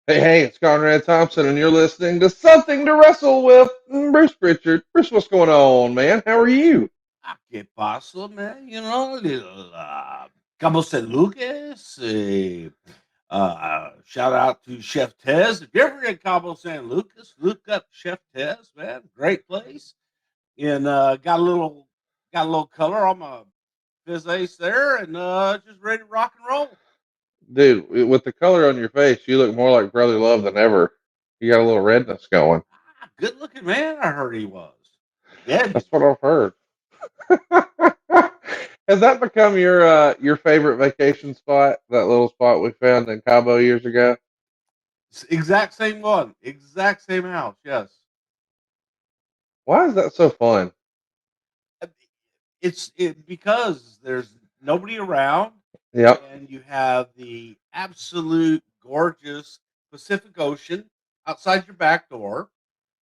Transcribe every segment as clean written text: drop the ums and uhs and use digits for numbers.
Hey, it's Conrad Thompson, and you're listening to Something to Wrestle with Bruce Prichard. Bruce, what's going on, man? How are you? Ah, ¿qué pasó, man? Little Cabo San Lucas. Shout out to Chef Tez. If you're ever in Cabo San Lucas, look up Chef Tez, man. Great place. And got a little color on my fizz ace there, and just ready to rock and roll. Dude, with the color on your face, you look more like Brother Love than ever. You got a little redness going. Good looking man, I heard he was. Yeah, That's what I've heard. Has that become your favorite vacation spot? That little spot we found in Cabo years ago? exact same one, exact same house. Yes. Why is that so fun? Because there's nobody around, Yep. and you have the absolute gorgeous Pacific Ocean outside your back door,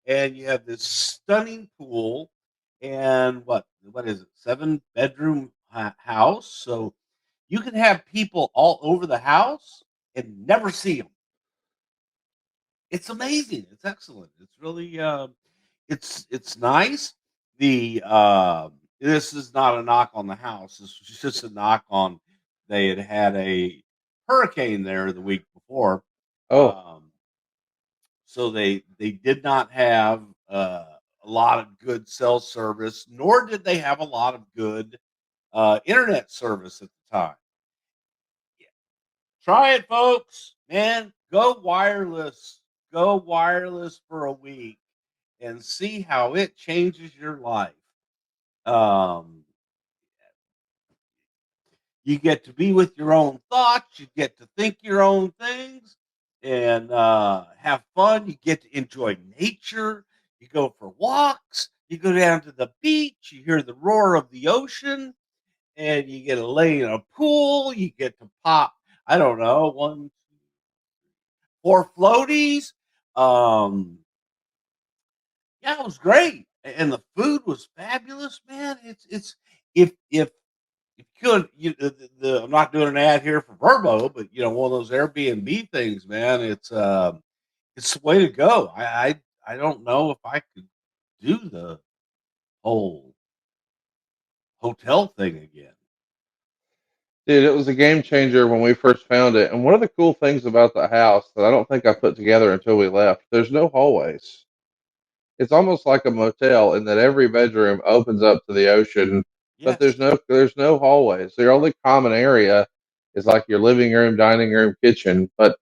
and you have this stunning pool, and what is it, 7 bedroom house, so you can have people all over the house and never see them. It's amazing. It's excellent. It's really it's nice. The This is not a knock on the house. This was just a knock on they had a hurricane there the week before. Oh, Um, so they did not have a lot of good cell service, nor did they have a lot of good internet service at the time. Try it, folks. Man, go wireless. Go wireless for a week and see how it changes your life. Um, you get to be with your own thoughts. You get to think your own things and have fun. You get to enjoy nature. You go for walks. You go down to the beach. You hear the roar of the ocean, and you get to lay in a pool. You get to pop, I don't know, 4 floaties. Um, yeah, it was great, and the food was fabulous, man. It's if you could, I'm not doing an ad here for Verbo, but one of those Airbnb things, man. It's the way to go. I don't know if I could do the whole hotel thing again. dude, it was a game changer when we first found it. And one of the cool things about the house that I don't think I put together until we left, there's no hallways. It's almost like a motel in that every bedroom opens up to the ocean, but Yes, there's no hallways. The only common area is like your living room, dining room, kitchen, but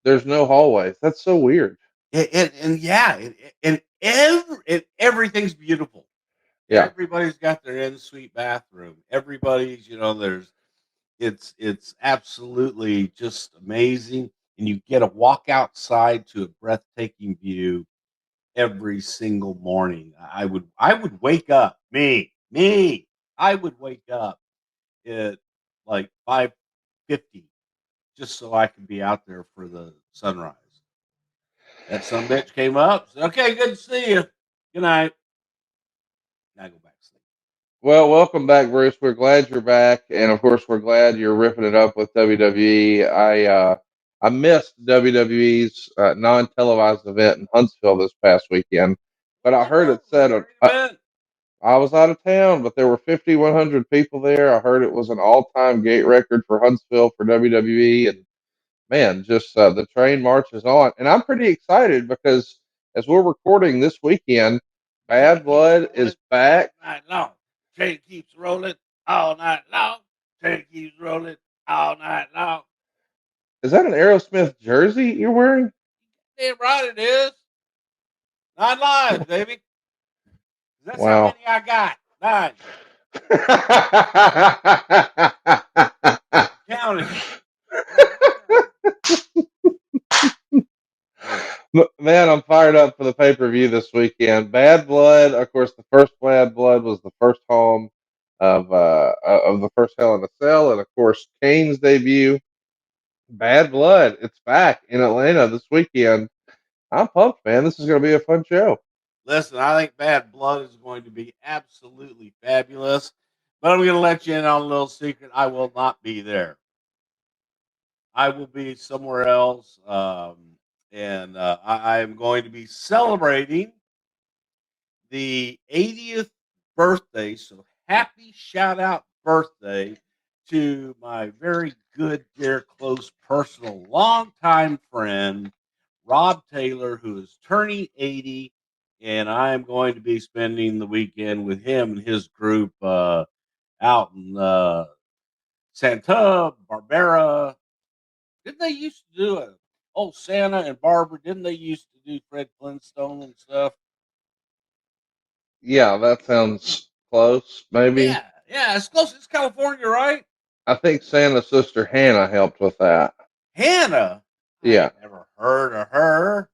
there's no hallways. That's so weird. and yeah, and everything's beautiful. Yeah. Everybody's got their en suite bathroom. Everybody's, there's it's absolutely just amazing, and you get to walk outside to a breathtaking view every single morning. I would wake up, me. I would wake up at like 5:50 just so I could be out there for the sunrise. That some bitch came up, said, "Okay, good to see you. Good night." I go back to sleep. Well, welcome back, Bruce. We're glad you're back, and of course, we're glad you're ripping it up with WWE. I missed WWE's non-televised event in Huntsville this past weekend, but I heard it said Where you been? I was out of town, but there were 5,100 people there. I heard it was an all-time gate record for Huntsville for WWE, and man, just the train marches on, and I'm pretty excited because as we're recording this weekend, Train Bad keeps Blood rolling is back. all night long. Train keeps rolling all night long. Train keeps rolling all night long. Is that an Aerosmith jersey you're wearing? Damn right it is. 9 lives, baby. That's how Wow. many I got. 9. Counting. Like, man. Yeah. Man, I'm fired up for the pay per view this weekend. Bad Blood, of course, the first Bad Blood was the first home of the first Hell in a Cell, and of course Kane's debut. Bad Blood, it's back in Atlanta this weekend. I'm pumped, man. This is going to be a fun show. Listen, I think Bad Blood is going to be absolutely fabulous. But I'm going to let you in on a little secret. I will not be there. I will be somewhere else, and I am going to be celebrating the 80th birthday. So happy shout out birthday to my very good, dear, close, personal, longtime friend, Rob Taylor, who is turning 80. And I am going to be spending the weekend with him and his group out in Santa Barbara. Didn't they used to do a Santa and Barbara? Didn't they used to do Fred Flintstone and stuff? Yeah, that sounds close. Maybe Yeah, yeah, it's close. It's California, right? I think Santa's sister Hannah helped with that. Hannah. I Yeah. ain't never heard of her.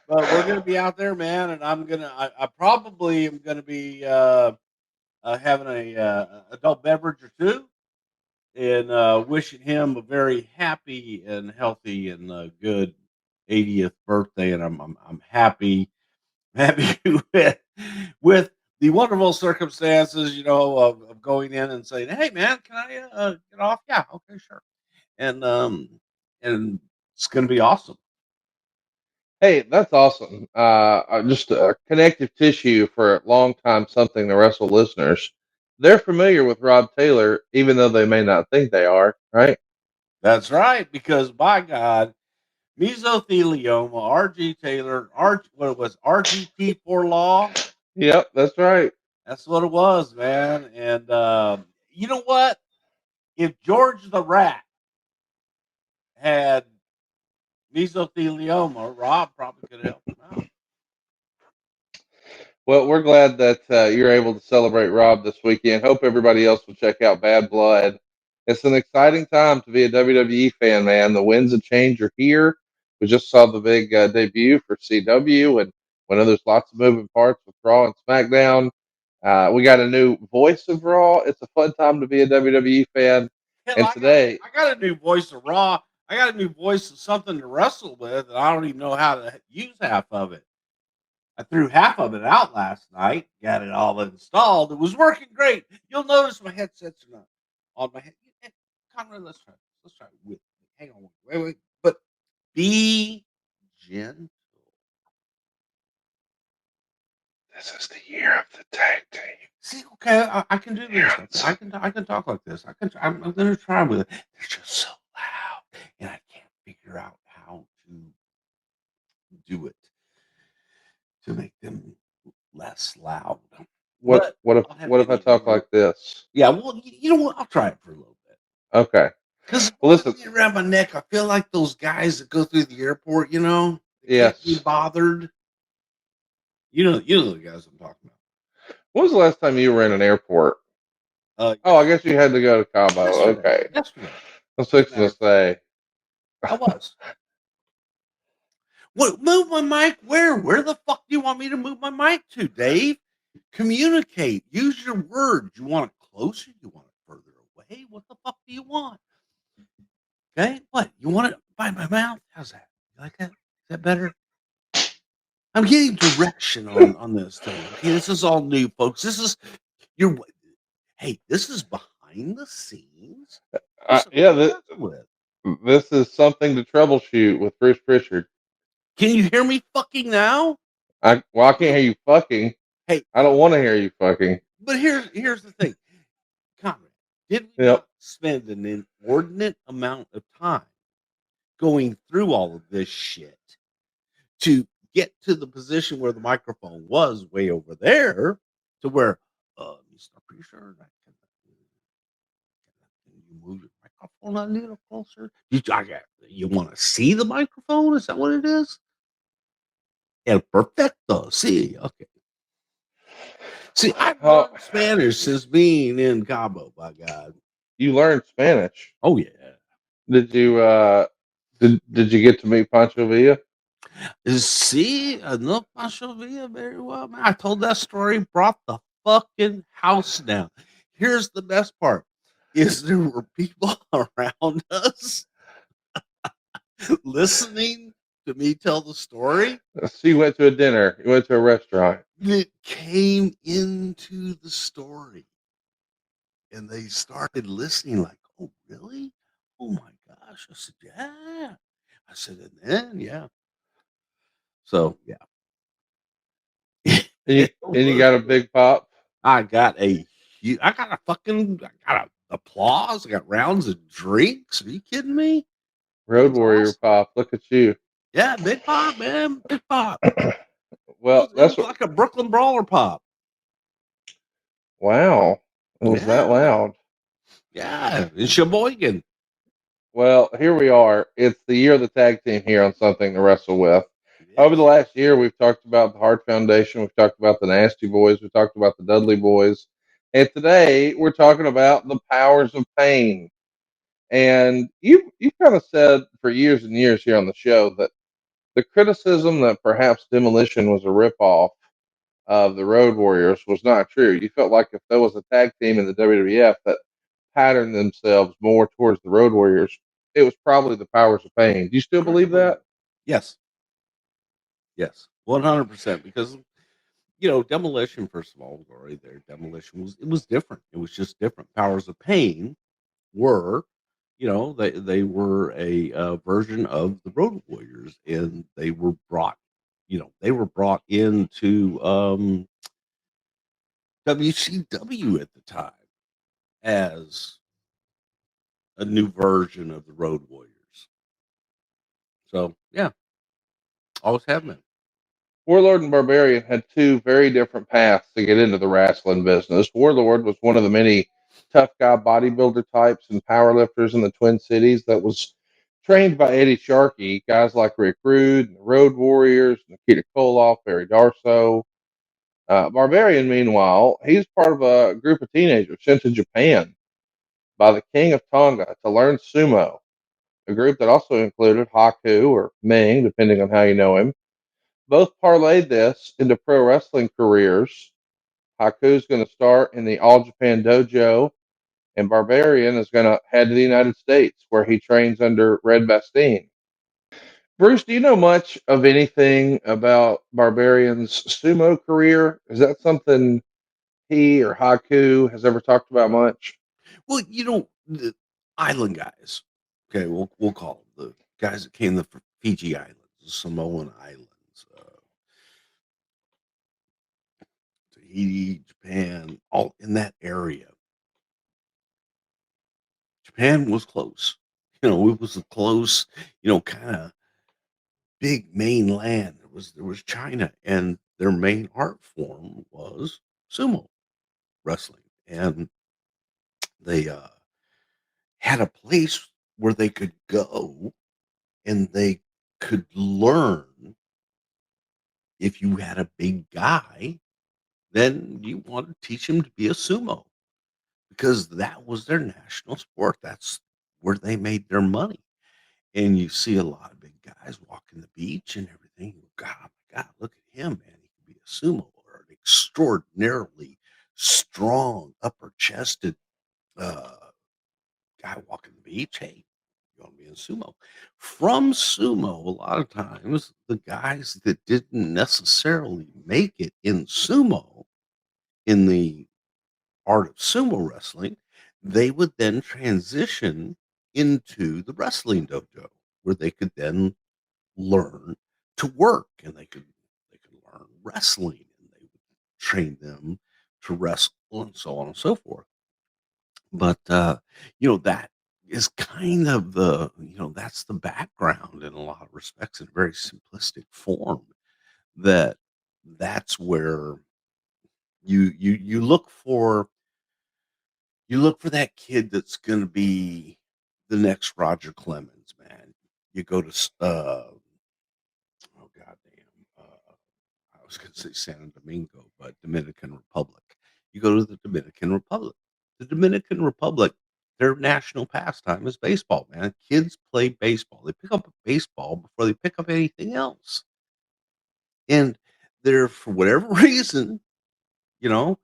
But we're gonna be out there, man, and I probably am gonna be having a adult beverage or two, and wishing him a very happy and healthy and good 80th birthday. And I'm happy happy with the wonderful circumstances, of going in and saying, "Hey, man, can I get off?" Yeah, okay, sure. And and it's gonna be awesome. Hey, that's awesome. Just a connective tissue for longtime Something to Wrestle listeners. They're familiar with Rob Taylor, even though they may not think they are, right? That's right, because by God, mesothelioma, RG Taylor, what it was, RGT for law. Yep, that's right. That's what it was, man. And you know what? If George the Rat had mesothelioma, Rob probably could help him out. Well, we're glad that you're able to celebrate Rob this weekend. Hope everybody else will check out Bad Blood. It's an exciting time to be a WWE fan, man. The winds of change are here. We just saw the big debut for CW, and we know there's lots of moving parts with Raw and SmackDown. We got a new voice of Raw. It's a fun time to be a WWE fan. Hell, And today, I got a new voice of Raw. I got a new voice of Something to Wrestle with, and I don't even know how to use half of it. I threw half of it out last night, got it all installed. It was working great. You'll notice my headsets are not on my head. Hey, Conrad, let's try this. Let's try it with me. Hang on, wait. But be gentle. this is the year of the tag team. See, okay, I can do this. Hands. I can talk like this. I'm going to try with it. They're just so loud, and I can't figure out how to do it to make them less loud. What But what if I'll have what if I Eddie talk do. like this? Yeah, well, you know what? I'll try it for a little bit Okay. because Well, listen. around my neck, I feel like those guys that go through the airport. They can't be Yes. bothered. You know the guys I'm talking When was the last time you were in an airport? about. Oh, I guess you had to go to Cabo. Yesterday, Okay. yesterday, I was as a fixing matter to of fact, say. I was. What? Move my mic? Where? Where the fuck do you want me to move my mic to, Dave? Communicate. Use your words. You want it closer? You want it further away? What the fuck do you want? Okay. What? You want it by my mouth? How's that? You like that? Is that better? I'm getting direction on this thing. Okay, this is all new, folks. This is your. Hey, this is behind the scenes for something Yeah, to wrestle with. this is something to troubleshoot with Bruce Prichard. Can you hear me fucking now? I can't hear you fucking. Hey, I don't want to hear you fucking. but here's the thing, Conrad. Did we Yep. not spend an inordinate amount of time going through all of this shit to get to the position where the microphone was way over there to where Mr. Prichard, can you move your microphone a little closer? You want to see the microphone? Is that what it is? El perfecto. See, okay. See, I've Oh, learned Spanish since being in Cabo. By God. you learned Spanish. Oh yeah. Did you did you get to meet Pancho Villa? See, no Pancho Villa very well, man. I told that story, brought the fucking house down. Here's the best part: is there were people around us listening to me tell the story So you went to a dinner. You went to a restaurant. that came into the story, and they started listening. Like, oh, really? Oh my gosh. I said, yeah. I said, and then, yeah. So, yeah. And It you was, got a big pop? I got I got a fucking, I got a applause. I got rounds of drinks. Are you kidding me? It Road was Warrior awesome. pop. Look at you. Yeah, big pop, man. Big pop. Well, It that's was what. like a Brooklyn Brawler pop. Wow. It was that Yeah. loud. Yeah. In Sheboygan. Well, here we are. It's the year of the tag team here on Something to Wrestle With. It Over the is. last year, we've talked about the Hart Foundation. We've talked about the Nasty Boys. We've talked about the Dudley Boys. And today, we're talking about the Powers of Pain. And you kind of said for years and years here on the show that the criticism that perhaps Demolition was a ripoff of the Road Warriors was not true. You felt like if there was a tag team in the WWF that patterned themselves more towards the Road Warriors, it was probably the Powers of Pain. Do you still Correct. believe that? Yes. Yes. 100%. Because, Demolition, first of all, glory there. Demolition was different. It was just different. Powers of Pain were, they were a version of the Road Warriors, and they were brought into WCW at the time as a new version of the Road Warriors. So yeah, always have been. Warlord and Barbarian had two very different paths to get into the wrestling business. Warlord was one of the many tough guy bodybuilder types and powerlifters in the Twin Cities that was trained by Eddie Sharkey, guys like Rick Rude and the Road Warriors, Nikita Koloff, Barry Darso. Barbarian, meanwhile, he's part of a group of teenagers sent to Japan by the King of Tonga to learn sumo, a group that also included Haku or Ming, depending on how you know him. Both parlayed this into pro wrestling careers. Haku's going to start in the All Japan Dojo, and Barbarian is going to head to the United States, where he trains under Red Bastien. Bruce, do you know much of anything about Barbarian's sumo career? Is that something he or Haku has ever talked about much? Well, the island guys. Okay, we'll call them the guys that came to the Fiji Islands, the Samoan Islands, Tahiti, Japan, all in that area. Japan was close. It was a close, kind of big main land. There was China, and their main art form was sumo wrestling, and they had a place where they could go and they could learn. If you had a big guy, then you want to teach him to be a sumo because that was their national sport. That's where they made their money. And you see a lot of big guys walking the beach and everything. You go, God, oh my God, look at him, man. He can be a sumo or an extraordinarily strong, upper chested uh, guy walking the beach. Hey, you want to be in sumo? From sumo, a lot of times, the guys that didn't necessarily make it in sumo, in the art of sumo wrestling, they would then transition into the wrestling dojo where they could then learn to work and they could learn wrestling and they would train them to wrestle and so on and so forth. But that is kind of that's the background in a lot of respects in a very simplistic form that that's where you look for that kid that's going to be the next Roger Clemens, man. You go to oh goddamn, I was going to say Santo Domingo, but Dominican Republic. You go to the Dominican Republic. The Dominican Republic, their national pastime is baseball, man. Kids play baseball. They pick up a baseball before they pick up anything else. And they're, for whatever reason, you know,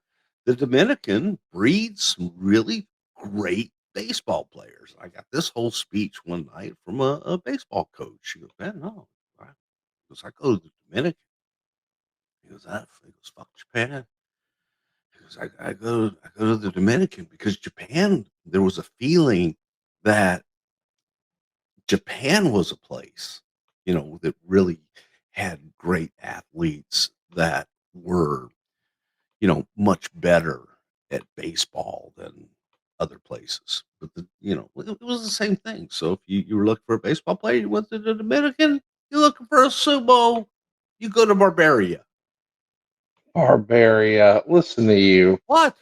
the Dominican breeds some really great baseball players. I got this whole speech one night from a baseball coach. She goes, man, no. I go to the Dominican. He goes, fuck Japan. He goes, I go to the Dominican because Japan, there was a feeling that Japan was a place, that really had great athletes that were, much better at baseball than other places. But it was the same thing. So if you were looking for a baseball player, you went to the Dominican. You're looking for a sumo, you go to Barbaria. Barbaria. Listen to you. What?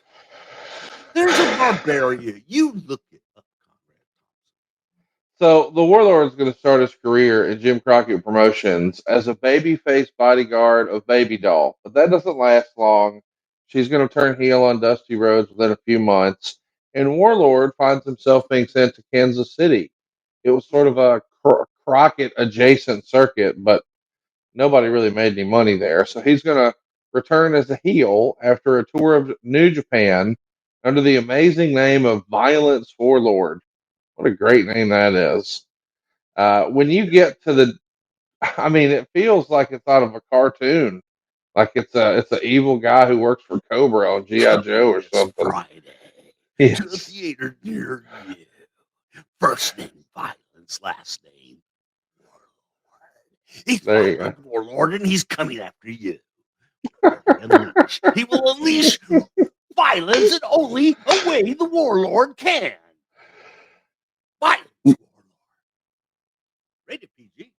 There's a Barbaria. You look it up, Conrad. So the Warlord is going to start his career in Jim Crockett Promotions as a babyface bodyguard of Baby Doll, but that doesn't last long. She's going to turn heel on Dusty Rhodes within a few months, and Warlord finds himself being sent to Kansas City. It was sort of a Crockett adjacent circuit, but nobody really made any money there. So he's going to return as a heel after a tour of New Japan under the amazing name of Violence Warlord. What a great name that is. When you get to I mean, it feels like it's out of a cartoon. Like it's an evil guy who works for Cobra on GI Joe Coming or this something. Friday to a Yes, theater near you. First name Violence, last name Warlord. He's there you go. Violent Warlord, and he's coming after you. Will he unleash? He will unleash violence, and only a way the Warlord can. Violence Warlord. Rated PG.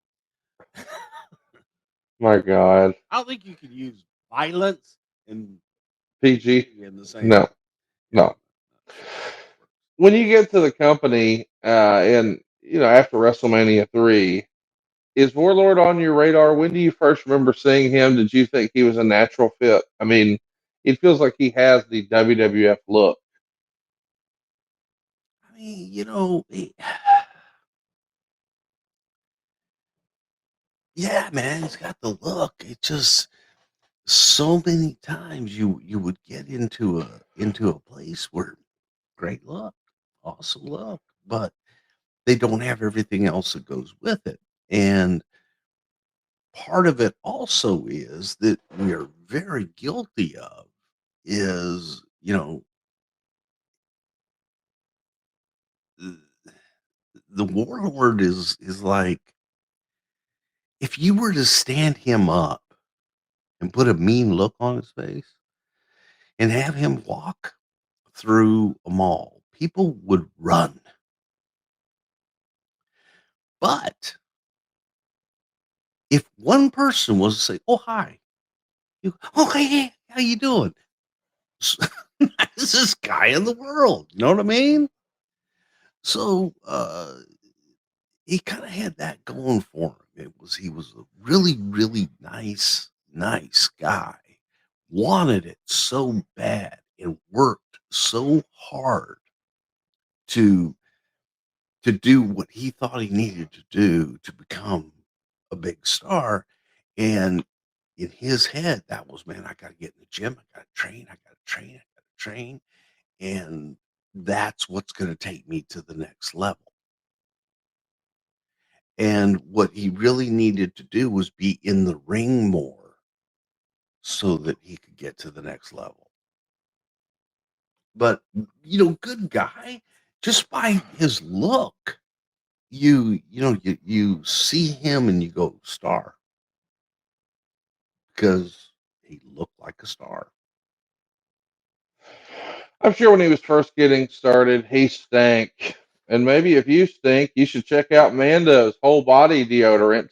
My God, I don't think you can use violence and PG. PG in the same. No, Yeah, no. not sure how that works. When you get to the company, and after WrestleMania 3, is Warlord on your radar? When do you first remember seeing him? Did you think he was a natural fit? I mean, it feels like he has the WWF look. I mean, yeah, man, he's got the look. It just so many times you would get into a place where great look, awesome look, but they don't have everything else that goes with it. And part of it also is that we are very guilty of is, the, the warlord is like if you were to stand him up and put a mean look on his face and have him walk through a mall, people would run. But if one person was to say, "Oh, hi," "Oh, hey, how you doing?" Nicest guy in the world. You know what I mean? So he kind of had that going for him. He was a really, really nice guy. Wanted it so bad and worked so hard to do what he thought he needed to do to become a big star. And in his head, that was, man, I got to get in the gym. I got to train. I got to train. I got to train. And that's what's going to take me to the next level. And what he really needed to do was be in the ring more so that he could get to the next level. But, good guy, just by his look, you see him and you go, star, because he looked like a star. I'm sure when he was first getting started, he stank. And maybe if you stink, you should check out Mando's whole body deodorant.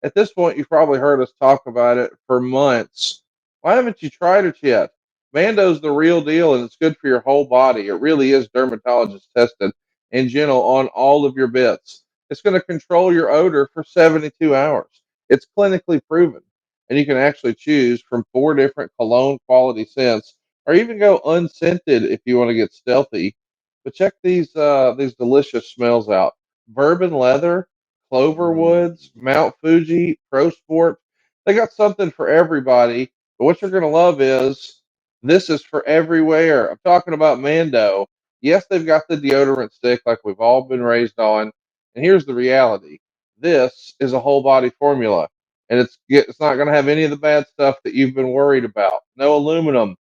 At this point, you've probably heard us talk about it for months. Why haven't you tried it yet? Mando's the real deal, and it's good for your whole body. It really is dermatologist tested and gentle on all of your bits. It's going to control your odor for 72 hours. It's clinically proven, and you can actually choose from 4 different cologne quality scents or even go unscented if you want to get stealthy. But check these delicious smells out: bourbon leather, clover Mm. woods, Mount Fuji, Pro Sport. They got something for everybody. But what you're gonna love is this is for everywhere. I'm talking about Mando. Yes, they've got the deodorant stick like we've all been raised on. And here's the reality: this is a whole body formula, and it's not going to have any of the bad stuff that you've been worried about. No aluminum,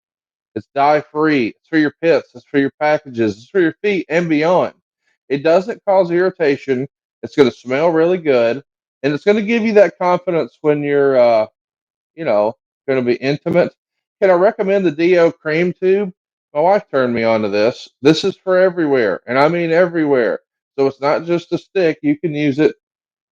it's dye free. It's for your pits. It's for your packages. It's for your feet and beyond. It doesn't cause irritation. It's going to smell really good, and it's going to give you that confidence when you're, you know, going to be intimate. Can I recommend the Dio cream tube? My wife turned me on to this. This is for everywhere, and I mean everywhere. So it's not just a stick. You can use it,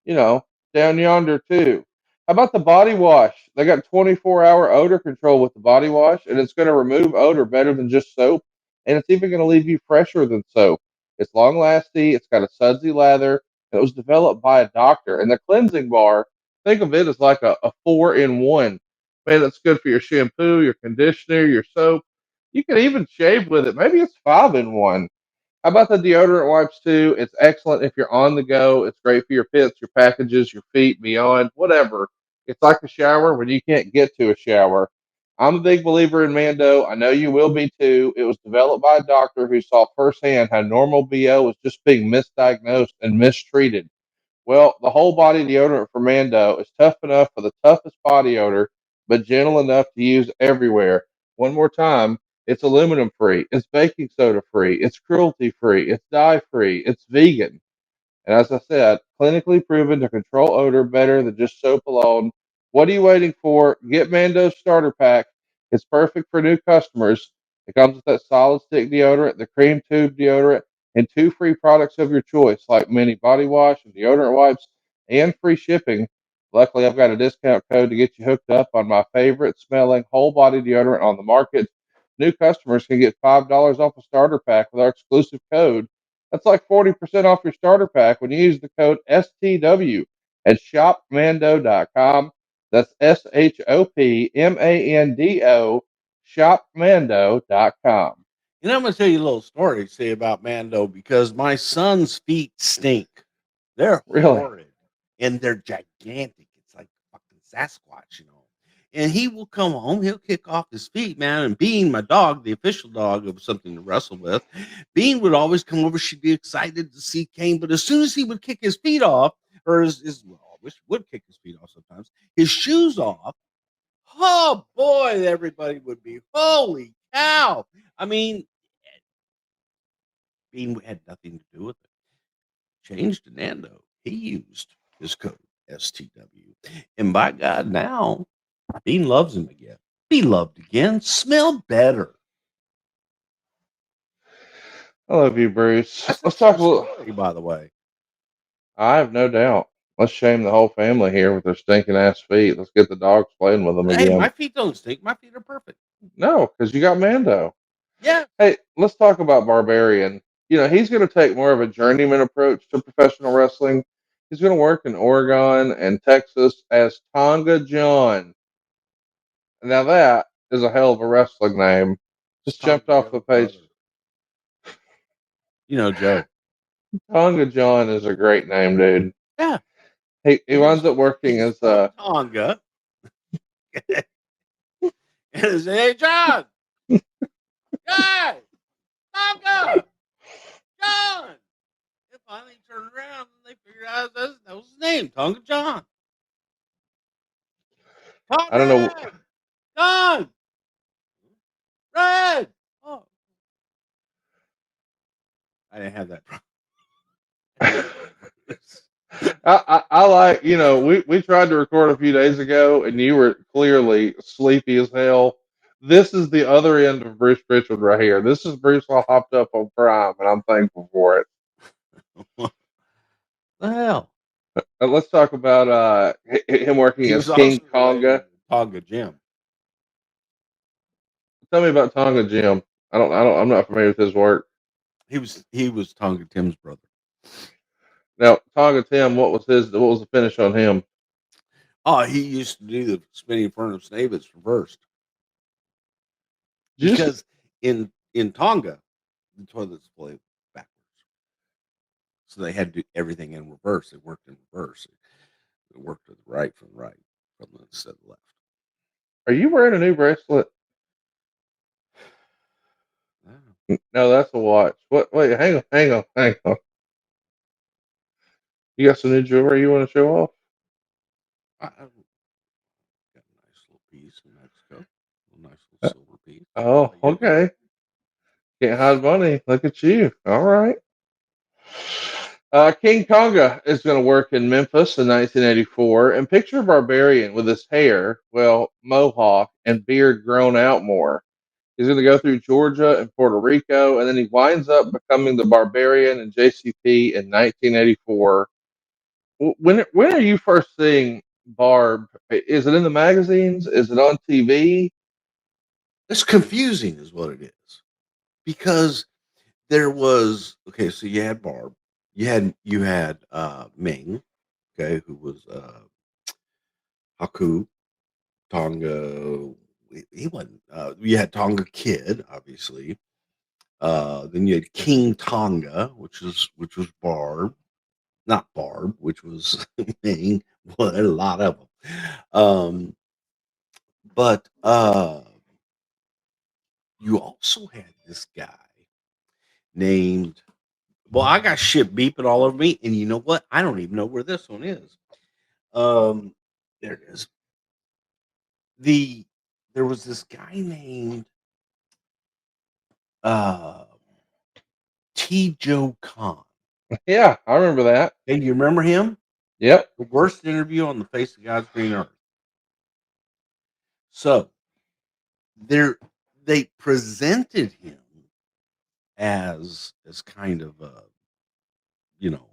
you know, down yonder too. How about the body wash? They got 24-hour odor control with the body wash, and it's going to remove odor better than just soap, and it's even going to leave you fresher than soap. It's long lasting. It's got a sudsy lather. It was developed by a doctor. And the cleansing bar, think of it as like a four-in-one. Man, that's good for your shampoo, your conditioner, your soap. You can even shave with it. Maybe it's five-in-one. How about the deodorant wipes too? It's excellent if you're on the go. It's great for your pits, your packages, your feet, beyond, whatever. It's like a shower when you can't get to a shower. I'm a big believer in Mando. I know you will be too. It was developed by a doctor who saw firsthand how normal BO was just being misdiagnosed and mistreated. Well, the whole body deodorant for Mando is tough enough for the toughest body odor, but gentle enough to use everywhere. One more time, it's aluminum free, it's baking soda free, it's cruelty free, it's dye free, it's vegan. And as I said, clinically proven to control odor better than just soap alone. What are you waiting for? Get Mando's starter pack. It's perfect for new customers. It comes with that solid stick deodorant, the cream tube deodorant, and two free products of your choice, like mini body wash and deodorant wipes, and free shipping. Luckily, I've got a discount code to get you hooked up on my favorite smelling whole body deodorant on the market. New customers can get $5 off a starter pack with our exclusive code. That's like 40% off your starter pack when you use the code STW at shopmando.com. That's SHOPMANDO, shopmando.com. And I'm going to tell you a little story to say about Mando because my son's feet stink. They're Really? horrid and they're gigantic. It's like fucking Sasquatch, you know. And he will come home, he'll kick off his feet, man. And Bean, my dog, the official dog of Something to Wrestle with, Bean would always come over. She'd be excited to see Kane. But as soon as he would kick his feet off, or well, I wish he would kick his feet off sometimes, his shoes off, oh boy, everybody would be, holy cow. I mean, Bean had nothing to do with it. Changed to Nando. He used his code STW. And by God, now Bean loves him again. Be loved again. Smell better. I love you, Bruce. That's a Let's true talk a little. story, by the way. I have no doubt. Let's shame the whole family here with their stinking ass feet. Let's get the dogs playing with them Hey, again. my feet don't stink. My feet are perfect. No, because you got Mando. Yeah. Hey, let's talk about Barbarian. He's going to take more of a journeyman approach to professional wrestling. He's going to work in Oregon and Texas as Tonga John. Now that is a hell of a wrestling name. It's Just Tonga jumped off the Joe's brother. page. You know, Joe. Tonga John is a great name, dude. Yeah. He He's winds up working he's as from Tonga. And he said, hey, John. Guy. Tonga. John. And finally turned around and they figured out that was his name, Tonga John. I don't know. Conrad. John. Red. Oh, I didn't have that problem. I like, we tried to record a few days ago and you were clearly sleepy as hell. This is the other end of Bruce Prichard right here. This is Bruce all hopped up on Prime, and I'm thankful for it. What the hell? Let's talk about him working He as was also King related Tonga. to Tonga Jim. Tell me about Tonga Jim. I'm not familiar with his work. He was Tonga Tim's brother. Now, Tonga Tim, what was the finish on him? Oh, he used to do the spinning furnace Davis reversed Just because in Tonga the toilets play backwards, so they had to do everything in reverse. It worked in reverse. It worked to the right from the instead of the left. are you wearing a new bracelet? Wow. No, that's a watch. What? Wait, hang on. You got some new jewelry you want to show off? I've got a nice little piece in Mexico, a nice Uh, little silver piece. Oh, How you doing? okay. Can't hide money. Look at you. All right. King Konga is going to work in Memphis in 1984, and picture Barbarian with his hair, well, mohawk and beard grown out more. He's going to go through Georgia and Puerto Rico, and then he winds up becoming the Barbarian in JCP in 1984. When are you first seeing Barb? Is it in the magazines? Is it on TV? It's confusing, is what it is, because there was okay. So you had Barb, you had Ming, okay, who was Haku Tonga. He wasn't. You had Tonga Kid, obviously. Then you had King Tonga, which was Barb, not Barb, which was Ming. Well, a lot of them. But you also had this guy named. Well, I got shit beeping all over me, and you know what? I don't even know where this one is. Um, there it is. The There was this guy named uh T. Joe Khan. Yeah, I remember that. Hey, you remember him? Yep. The worst interview on the face of God's green earth. So there, they presented him as kind of a, you know,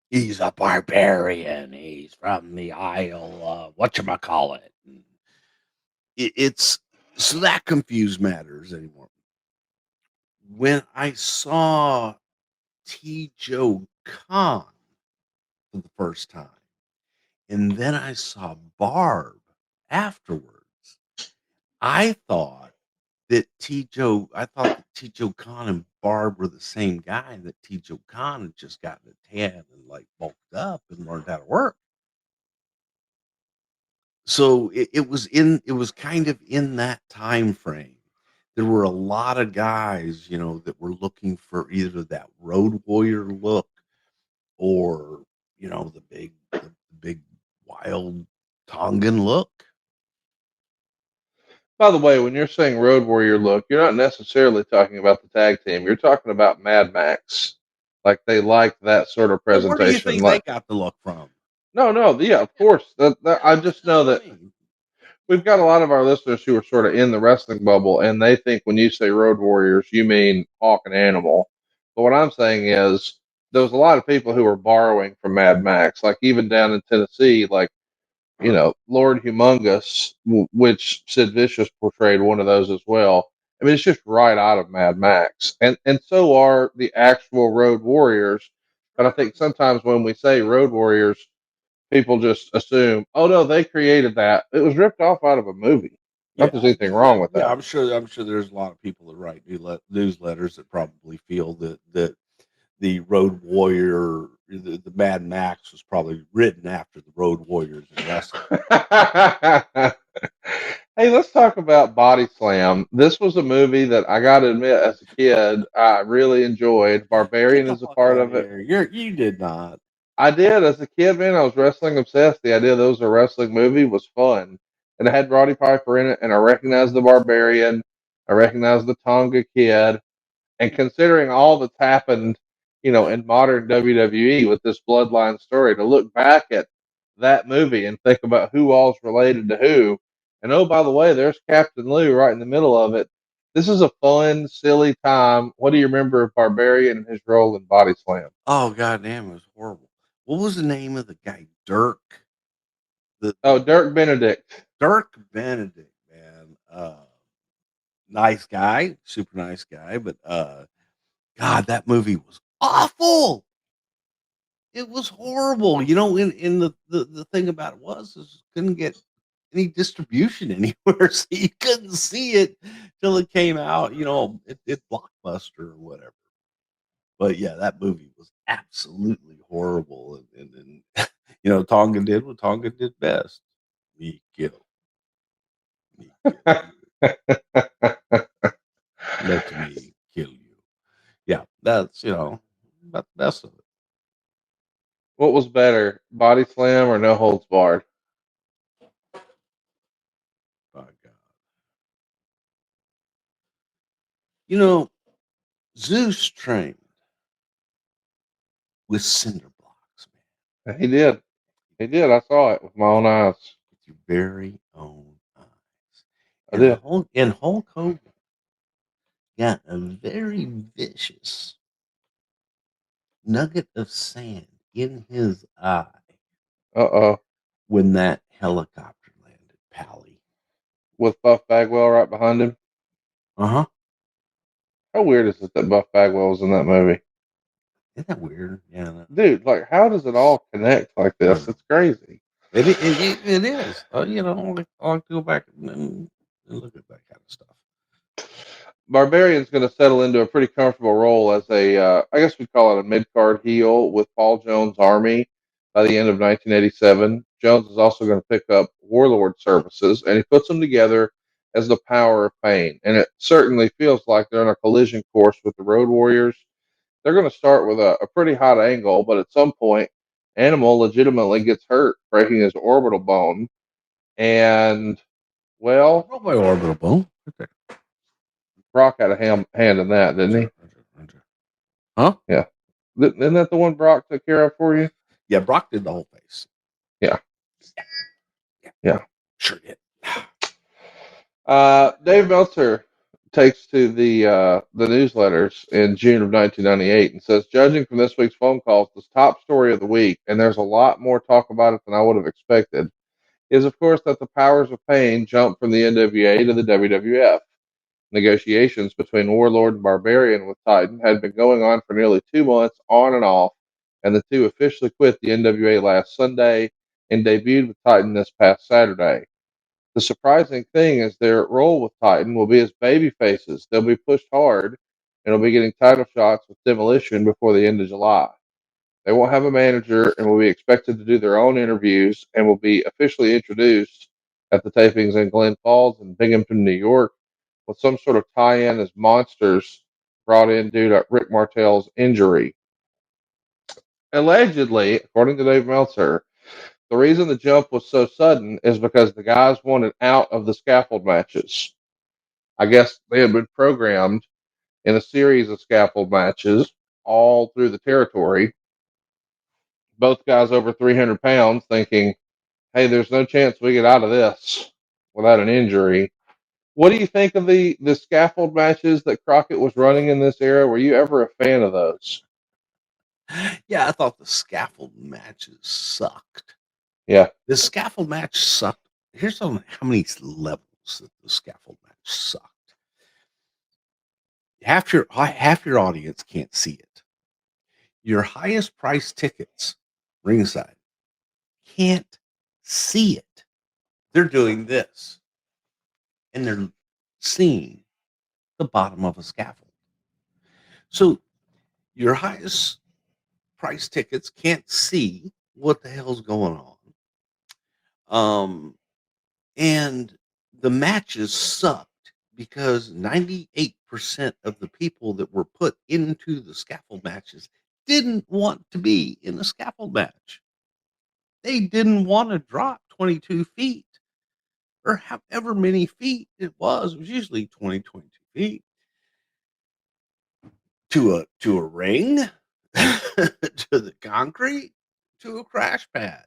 he's a barbarian. He's from the Isle of whatchamacallit. It's so that confused matters anymore. When I saw T. Joe Khan for the first time, and then I saw Barb afterwards, I thought I thought that T. Joe Khan and Barb were the same guy, and that T. Joe Khan had just gotten a tan and like bulked up and learned how to work. So it was kind of in that time frame. There were a lot of guys, that were looking for either that road warrior look or, the big wild Tongan look. By the way, when you're saying Road Warrior look, you're not necessarily talking about the tag team. You're talking about Mad Max. Like they like that sort of Well, where do you presentation. think they Like got the look from? no, no, yeah, of course. I just know I that mean, we've got a lot of our listeners who are sort of in the wrestling bubble, and they think when you say Road Warriors, you mean Hawk and Animal. But what I'm saying is there was a lot of people who were borrowing from Mad Max, like even down in Tennessee, like Lord Humongous, which Sid Vicious portrayed one of those as well. I mean, it's just right out of Mad Max, and so are the actual Road Warriors. But I think sometimes when we say Road Warriors, people just assume, oh no, they created that. It was ripped off out of a movie. Not there's yeah, anything wrong with yeah. that. I'm sure there's a lot of people that write newsletters that probably feel that the Road Warrior, the Mad Max, was probably written after the Road Warriors in wrestling. Hey, let's talk about Body Slam. This was a movie that I got to admit, as a kid, I really enjoyed. Get Barbarian the is a fuck part out of of it. here! You did not. I did as a kid, man. I was wrestling obsessed. The idea that it was a wrestling movie was fun, and it had Roddy Piper in it. And I recognized the Barbarian. I recognized the Tonga Kid. And considering all that's happened, in modern WWE with this bloodline story, to look back at that movie and think about who all's related to who, and oh, by the way, there's Captain Lou right in the middle of it. This is a fun, silly time. What do you remember of Barbarian and his role in Body Slam? Oh goddamn, it was horrible. What was the name of the guy? Dirk. Oh, The Dirk Benedict. Dirk Benedict, man. Nice guy, super nice guy, but God, that movie was awful. It was horrible. In the thing about it is couldn't get any distribution anywhere, so you couldn't see it till it came out, it Blockbuster or whatever. But yeah, that movie was absolutely horrible. And Tonga did what Tonga did best. Me kill, me kill you. Let me kill you. Yeah, that's about the best of it. What was better, Body Slam or No Holds Barred? By God. You know, Zeus trained with cinder blocks, man. He did. He did. I saw it with my own eyes. With your very own eyes. I did. And Hulk Hogan got a very vicious nugget of sand in his eye Uh-oh. when that helicopter landed, Pally. With Buff Bagwell right behind him. Uh-huh. How weird is it that Buff Bagwell was in that movie? Isn't that weird? Yeah. Dude, like, how does it all connect like this? It's crazy. It is. I like to go back and look at that kind of stuff. Barbarian's going to settle into a pretty comfortable role as I guess we'd call it a mid-card heel with Paul Jones' Army by the end of 1987. Jones is also going to pick up Warlord services, and he puts them together as the Power of Pain. And it certainly feels like they're on a collision course with the Road Warriors. They're going to start with a pretty hot angle, but at some point, Animal legitimately gets hurt, breaking his orbital bone. And, well, Roll my orbital bone. Okay. Brock had a hand in that, didn't he? Roger. Huh? Yeah. Isn't that the one Brock took care of for you? Yeah, Brock did the whole face. Yeah. Yeah. Sure did. Dave Meltzer takes to the newsletters in June of 1998 and says, judging from this week's phone calls, the top story of the week, and there's a lot more talk about it than I would have expected, is of course that the Powers of Pain jumped from the NWA to the WWF. Negotiations between Warlord and Barbarian with Titan had been going on for nearly 2 months, on and off, and the two officially quit the NWA last Sunday and debuted with Titan this past Saturday. The surprising thing is their role with Titan will be as baby faces. They'll be pushed hard and will be getting title shots with Demolition before the end of July. They won't have a manager and will be expected to do their own interviews and will be officially introduced at the tapings in Glen Falls and Binghamton, New York, with some sort of tie-in as monsters brought in due to Rick Martel's injury. Allegedly, according to Dave Meltzer, the reason the jump was so sudden is because the guys wanted out of the scaffold matches. I guess they had been programmed in a series of scaffold matches all through the territory. Both guys over 300 pounds thinking, hey, there's no chance we get out of this without an injury. What do you think of the scaffold matches that Crockett was running in this era? Were you ever a fan of those? Yeah, I thought the scaffold matches sucked. Yeah. The scaffold match sucked. Here's how many levels that the scaffold match sucked. Half your audience can't see it. Your highest price tickets, ringside, can't see it. They're doing this, and they're seeing the bottom of a scaffold. So your highest price tickets can't see what the hell's going on. And the matches sucked because 98% of the people that were put into the scaffold matches didn't want to be in a scaffold match. They didn't want to drop 22 feet or however many feet it was. It was usually 22 feet to a ring, to the concrete, to a crash pad.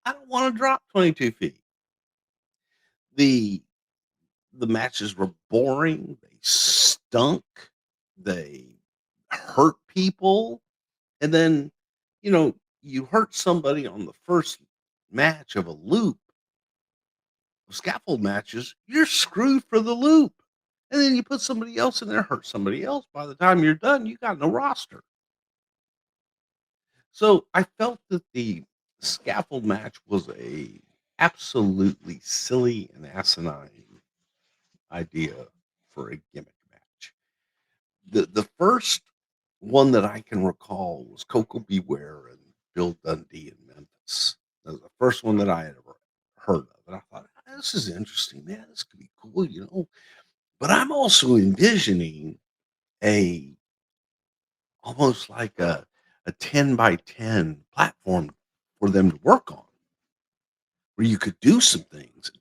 I don't want to drop 22 feet. The the matches were boring. They stunk. They hurt people. And then, you hurt somebody on the first match of a loop of scaffold matches, you're screwed for the loop. And then you put somebody else in there, hurt somebody else. By the time you're done, you got no roster. So I felt that the scaffold match was a absolutely silly and asinine idea for a gimmick match. The first one that I can recall was Coco Beware and Bill Dundee in Memphis. That was the first one that I had ever heard of. And I thought, this is interesting, man. This could be cool. But I'm also envisioning a almost like a 10 by 10 platform for them to work on where you could do some things.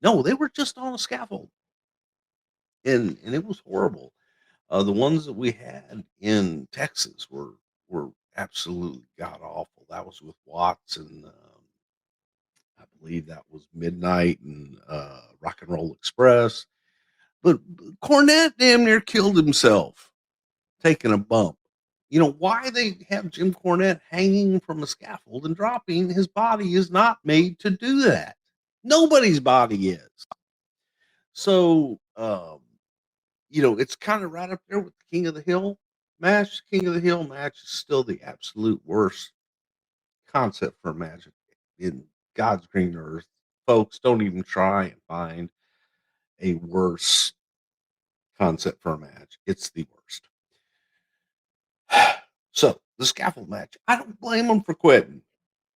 No, they were just on a scaffold. And it was horrible. The ones that we had in Texas were absolutely god awful. That was with Watts, and I believe that was Midnight and Rock and Roll Express. But Cornette damn near killed himself taking a bump. You know why they have Jim Cornette hanging from a scaffold and dropping? His body is not made to do that. Nobody's body is. So, it's kind of right up there with the King of the Hill match. King of the Hill match is still the absolute worst concept for a match in God's green earth. Folks, don't even try and find a worse concept for a match. It's the worst. So the scaffold match, I don't blame them for quitting.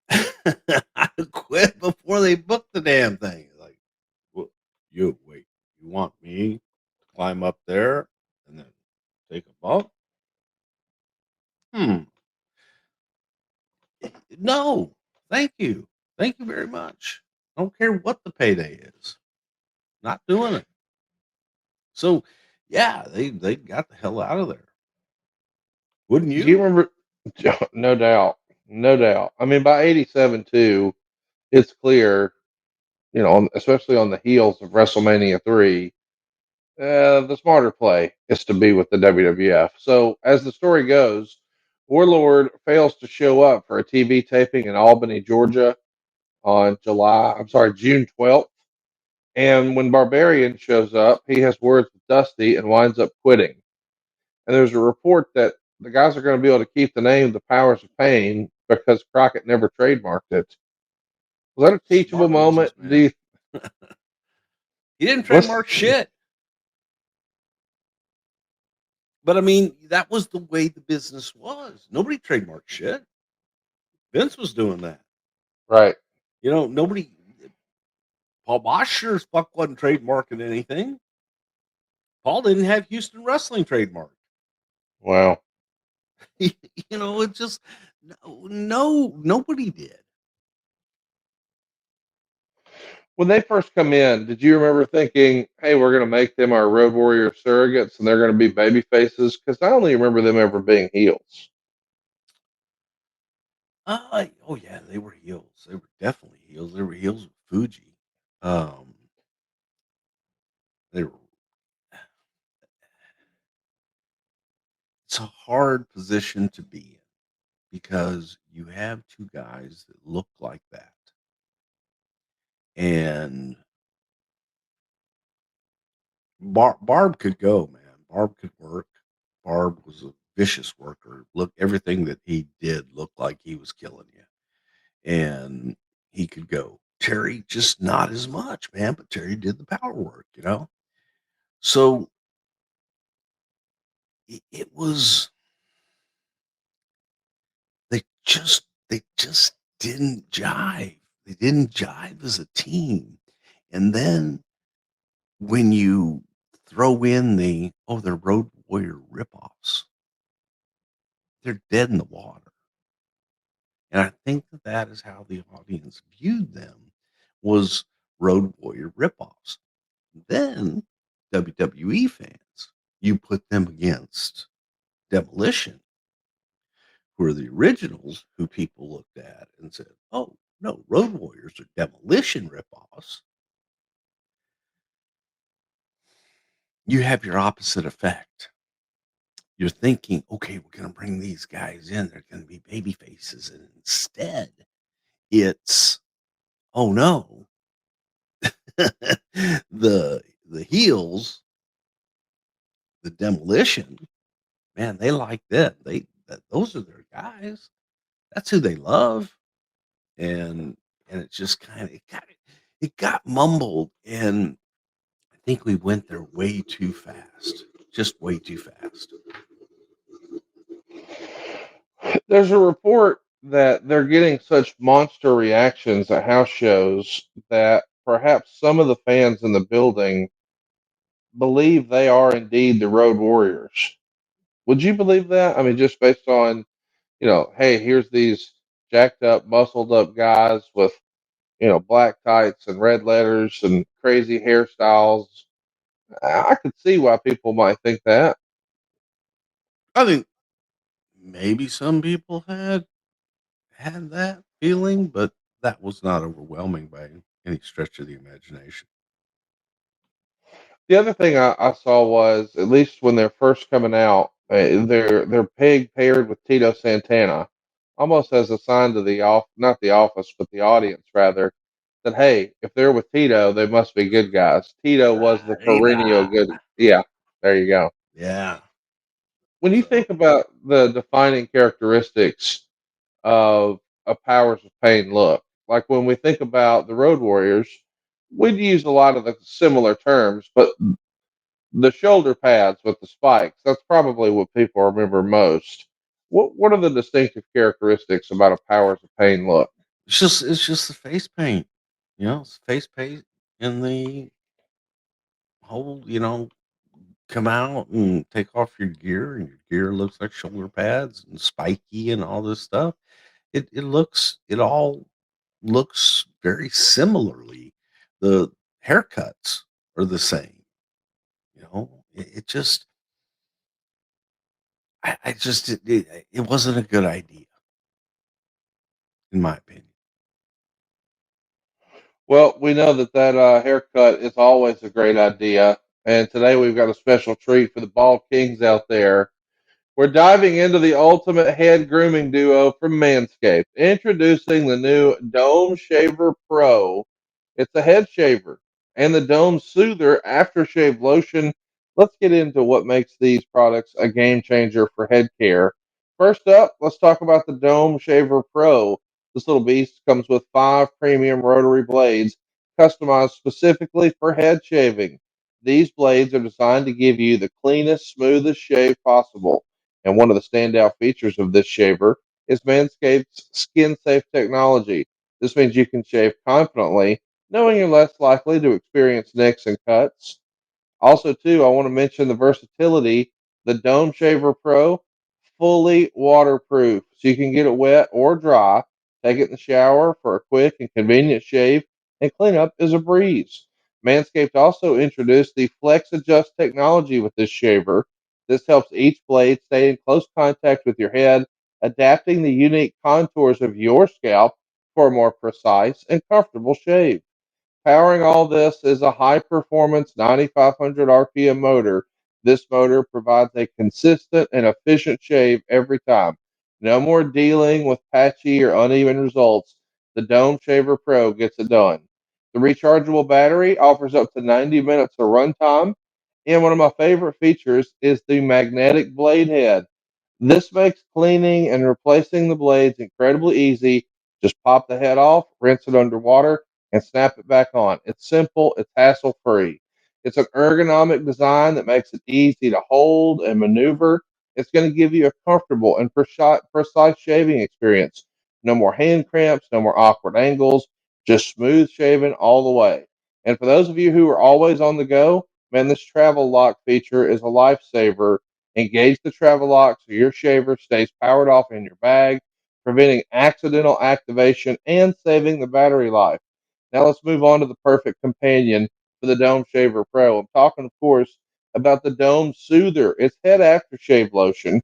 I quit before they booked the damn thing. Like, well, you wait, you want me to climb up there and then take a bump? Hmm. No, thank you. Thank you very much. I don't care what the payday is. Not doing it. So, yeah, they got the hell out of there. Wouldn't Do you you? remember? No doubt, no doubt. I mean, by '87 too, it's clear, especially on the heels of WrestleMania 3, the smarter play is to be with the WWF. So, as the story goes, Warlord fails to show up for a TV taping in Albany, Georgia on June 12th. And when Barbarian shows up, he has words with Dusty and winds up quitting. And there's a report that the guys are going to be able to keep the name The Powers of Pain because Crockett never trademarked it. Was that a teachable Smart moment? businessman. He didn't What's trademark shit. But I mean, that was the way the business was. Nobody trademarked shit. Vince was doing that. right? Nobody. Paul Bosch sure as fuck wasn't trademarking anything. Paul didn't have Houston Wrestling trademarked. Wow. It just no, nobody did. When they first come in, did you remember thinking, "Hey, we're going to make them our Road Warrior surrogates, and they're going to be baby faces"? Because I only remember them ever being heels. Oh yeah, they were heels. They were definitely heels. They were heels with Fuji. Um, they were. It's a hard position to be in because you have two guys that look like that, and Barb could go, man. Barb could work. Barb was a vicious worker. Look, everything that he did looked like he was killing you, and he could go. Terry just not as much, man. But Terry did the power work. So it was they just didn't jive. They didn't jive as a team. And then when you throw in they're Road Warrior ripoffs, they're dead in the water. And I think that is how the audience viewed them was Road Warrior ripoffs. Then WWE fans, you put them against Demolition, who are the originals who people looked at and said, "Oh, no, Road Warriors are Demolition ripoffs." You have your opposite effect. You're thinking, okay, we're going to bring these guys in. They're going to be baby faces. And instead, it's, oh no, the heels, the Demolition, man, they like that. Those are their guys. That's who they love. And it just kind of it got mumbled, and I think we went there way too fast, just way too fast. There's a report that they're getting such monster reactions at house shows that perhaps some of the fans in the building believe they are indeed the Road Warriors. Would you believe that? I mean, just based on, hey, here's these jacked up, muscled up guys with, black tights and red letters and crazy hairstyles. I could see why people might think that. I think maybe some people had that feeling, but that was not overwhelming by any stretch of the imagination. The other thing I saw was, at least when they're first coming out, they're pig paired with Tito Santana, almost as a sign to the off not the office but the audience rather, that hey, if they're with Tito, they must be good guys. Tito was the perennial Right. good. Yeah, there you go. Yeah. When you So think about the defining characteristics of a Powers of Pain look, like when we think about the Road Warriors, we'd use a lot of the similar terms, but the shoulder pads with the spikes, that's probably what people remember most. What are the distinctive characteristics about a Powers of Pain look? it's just the face paint. It's face paint in the whole, come out and take off your gear and your gear looks like shoulder pads and spiky and all this stuff. It all looks very similarly. The haircuts are the same. It just I just it wasn't a good idea in my opinion. Well, we know that haircut is always a great idea, and today we've got a special treat for the bald kings out there. We're diving into the ultimate head grooming duo from Manscaped, introducing the new Dome Shaver Pro. It's a head shaver and the Dome Soother aftershave lotion. Let's get into what makes these products a game changer for head care. First up, let's talk about the Dome Shaver Pro. This little beast comes with 5 premium rotary blades customized specifically for head shaving. These blades are designed to give you the cleanest, smoothest shave possible. And one of the standout features of this shaver is Manscaped's skin safe technology. This means you can shave confidently, knowing you're less likely to experience nicks and cuts. Also, too, I want to mention the versatility. The Dome Shaver Pro, fully waterproof, so you can get it wet or dry. Take it in the shower for a quick and convenient shave, and cleanup is a breeze. Manscaped also introduced the Flex Adjust technology with this shaver. This helps each blade stay in close contact with your head, adapting the unique contours of your scalp for a more precise and comfortable shave. Powering all this is a high performance 9,500 RPM motor. This motor provides a consistent and efficient shave every time. No more dealing with patchy or uneven results. The Dome Shaver Pro gets it done. The rechargeable battery offers up to 90 minutes of runtime. And one of my favorite features is the magnetic blade head. This makes cleaning and replacing the blades incredibly easy. Just pop the head off, rinse it underwater, and snap it back on. It's simple, it's hassle free. It's an ergonomic design that makes it easy to hold and maneuver. It's going to give you a comfortable and precise shaving experience. No more hand cramps, no more awkward angles, just smooth shaving all the way. And for those of you who are always on the go, man, this travel lock feature is a lifesaver. Engage the travel lock so your shaver stays powered off in your bag, preventing accidental activation and saving the battery life. Now let's move on to the perfect companion for the Dome Shaver Pro. I'm talking, of course, about the Dome Soother. It's head aftershave lotion,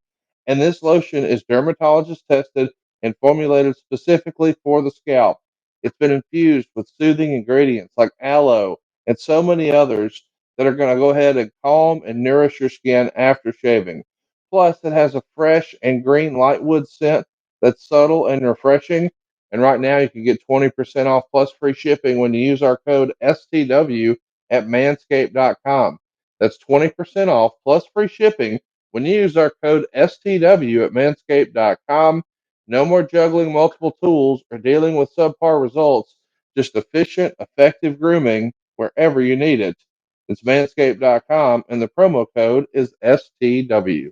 and this lotion is dermatologist tested and formulated specifically for the scalp. It's been infused with soothing ingredients like aloe and so many others that are going to go ahead and calm and nourish your skin after shaving. Plus, it has a fresh and green lightwood scent that's subtle and refreshing. And right now, you can get 20% off plus free shipping when you use our code STW at manscaped.com. That's 20% off plus free shipping when you use our code STW at manscaped.com. No more juggling multiple tools or dealing with subpar results. Just efficient, effective grooming wherever you need it. It's manscaped.com, and the promo code is STW.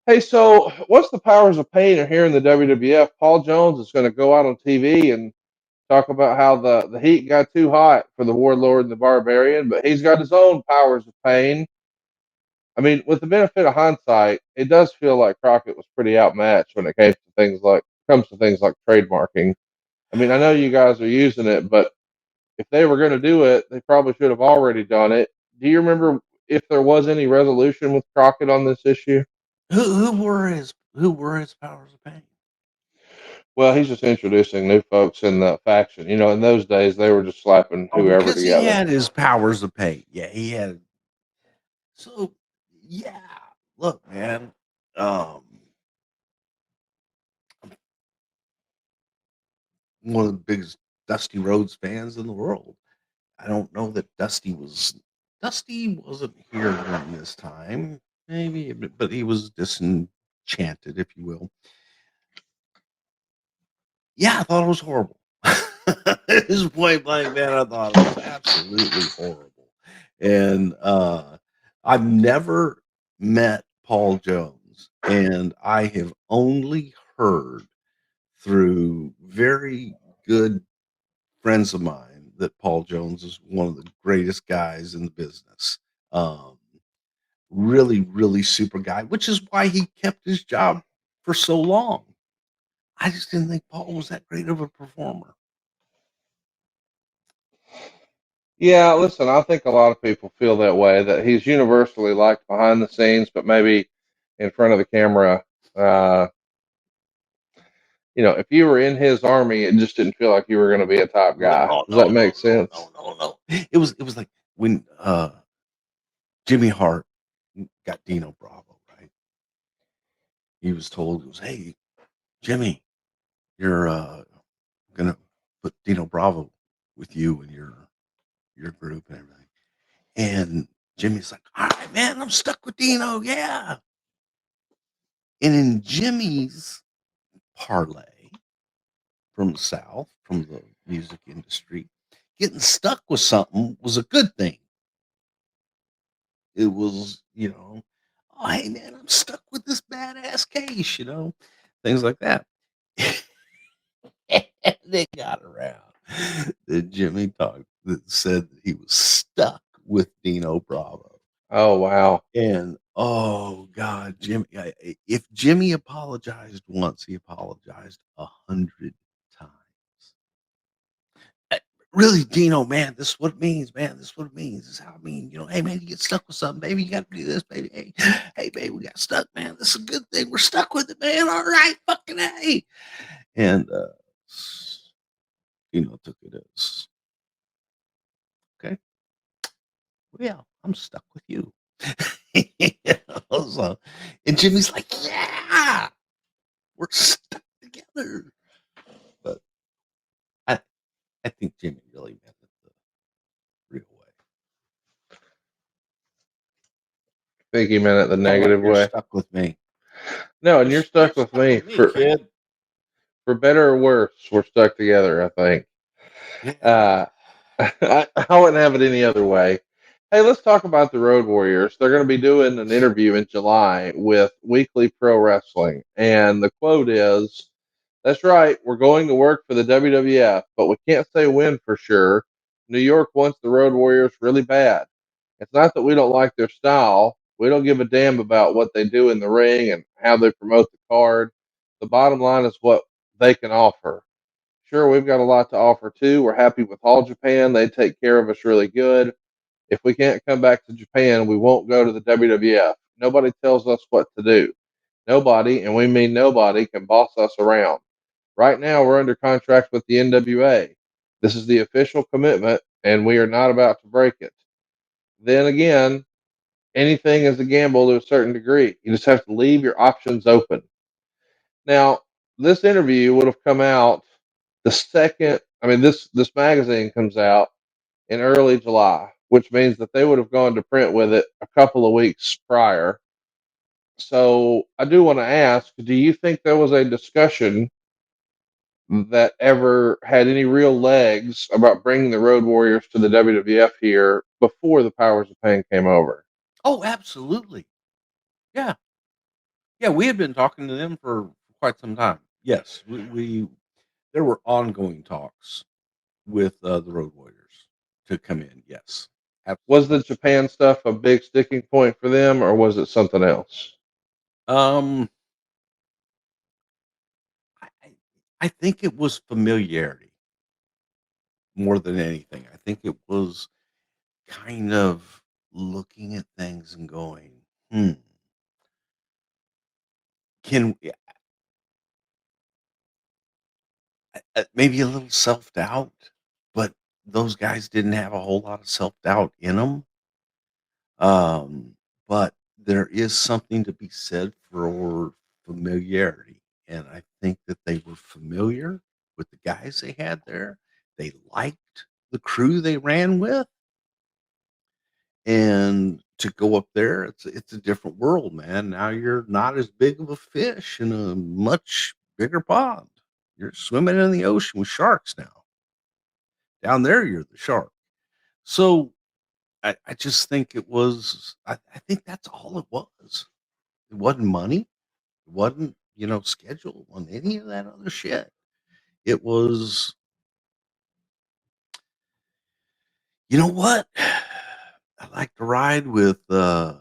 Hey, so what's the powers of pain are here in the WWF? Paul Jones is going to go out on TV and talk about how the heat got too hot for the Warlord and the Barbarian, but he's got his own powers of pain. I mean, with the benefit of hindsight, it does feel like Crockett was pretty outmatched when it comes to things like trademarking. I mean, I know you guys are using it, but if they were going to do it, they probably should have already done it. Do you remember if there was any resolution with Crockett on this issue? who were his powers of pain? Well, he's just introducing new folks in the faction. You know, in those days they were just slapping Oh, whoever because he together. had his powers of pain. Yeah, he had. So yeah, look, man. Um, one of the biggest Dusty Rhodes fans in the world. I don't know that Dusty wasn't here during this time, maybe, but he was disenchanted, if you will. Yeah, I thought it was horrible. This point blank, man, I thought it was absolutely horrible. And I've never met Paul Jones, and I have only heard through very good friends of mine that Paul Jones is one of the greatest guys in the business. Um, really, really super guy, which is why he kept his job for so long. I just didn't think Paul was that great of a performer. Yeah, listen, I think a lot of people feel that way, that he's universally liked behind the scenes, but maybe in front of the camera, uh, if you were in his army, it just didn't feel like you were going to be a top No, guy. no, Does that no, make no, no, sense? no, no, no. It was like when Jimmy Hart got Dino Bravo, right? He was told, he goes, "Hey, Jimmy, you're gonna put Dino Bravo with you and your group and everything." And Jimmy's like, "All right, man, I'm stuck with Dino, yeah." And in Jimmy's parlay from the South, from the music industry, getting stuck with something was a good thing. It was, "Oh, hey man, I'm stuck with this badass case," things like that. And they got around that Jimmy talked that said that he was stuck with Dino Bravo. Oh, wow. And oh God, Jimmy, if Jimmy apologized once, he apologized 100 times. Uh, Really, Dino, man, this is what it means, man. This is what it means. This is how I mean, hey, man, you get stuck with something, baby. You got to do this, baby. Hey, hey, baby, we got stuck, man. This is a good thing. We're stuck with it, man. All right, fucking hey. And Dino took it as, okay, well, yeah, I'm stuck with you. So, and Jimmy's like, yeah, we're stuck together. But I, I think Jimmy really meant it the real way. Think he meant it the How about negative you're way. stuck with me? No, and You're, you're you're stuck with stuck me with me, kid. for better or worse. We're stuck together, I think. Yeah. Uh, I wouldn't have it any other way. Hey, let's talk about the Road Warriors. They're going to be doing an interview in July with Weekly Pro Wrestling. And the quote is, "That's right, we're going to work for the WWF, but we can't say when for sure. New York wants the Road Warriors really bad. It's not that we don't like their style. We don't give a damn about what they do in the ring and how they promote the card. The bottom line is what they can offer. Sure, we've got a lot to offer too. We're happy with All Japan. They take care of us really good. If we can't come back to Japan, we won't go to the WWF. Nobody tells us what to do. Nobody, and we mean nobody, can boss us around. Right now, we're under contract with the NWA. This is the official commitment, and we are not about to break it. Then again, anything is a gamble to a certain degree. You just have to leave your options open." Now, this interview would have come out the second. I mean, this magazine comes out in early July, which means that they would have gone to print with it a couple of weeks prior. So I do want to ask, do you think there was a discussion that ever had any real legs about bringing the Road Warriors to the WWF here before the Powers of Pain came over? Oh, absolutely. Yeah. Yeah. We had been talking to them for quite some time. Yes. We there were ongoing talks with the Road Warriors to come in. Yes. Was the Absolutely. Japan stuff a big sticking point for them, or was it something else? Um, I, I I think it was familiarity more than anything. I think it was kind of looking at things and going, hmm, Can maybe a little self-doubt, but those guys didn't have a whole lot of self-doubt in them. But there is something to be said for familiarity, and I think that they were familiar with the guys they had there. They liked the crew they ran with, and to go up there, it's a different world, man. Now you're not as big of a fish in a much bigger pond. You're swimming in the ocean with sharks now. Down there, you're the shark. So I just think it was. I think that's all it was. It wasn't money. It wasn't, schedule on any of that other shit. It was, you know what? I like to ride with Steiners.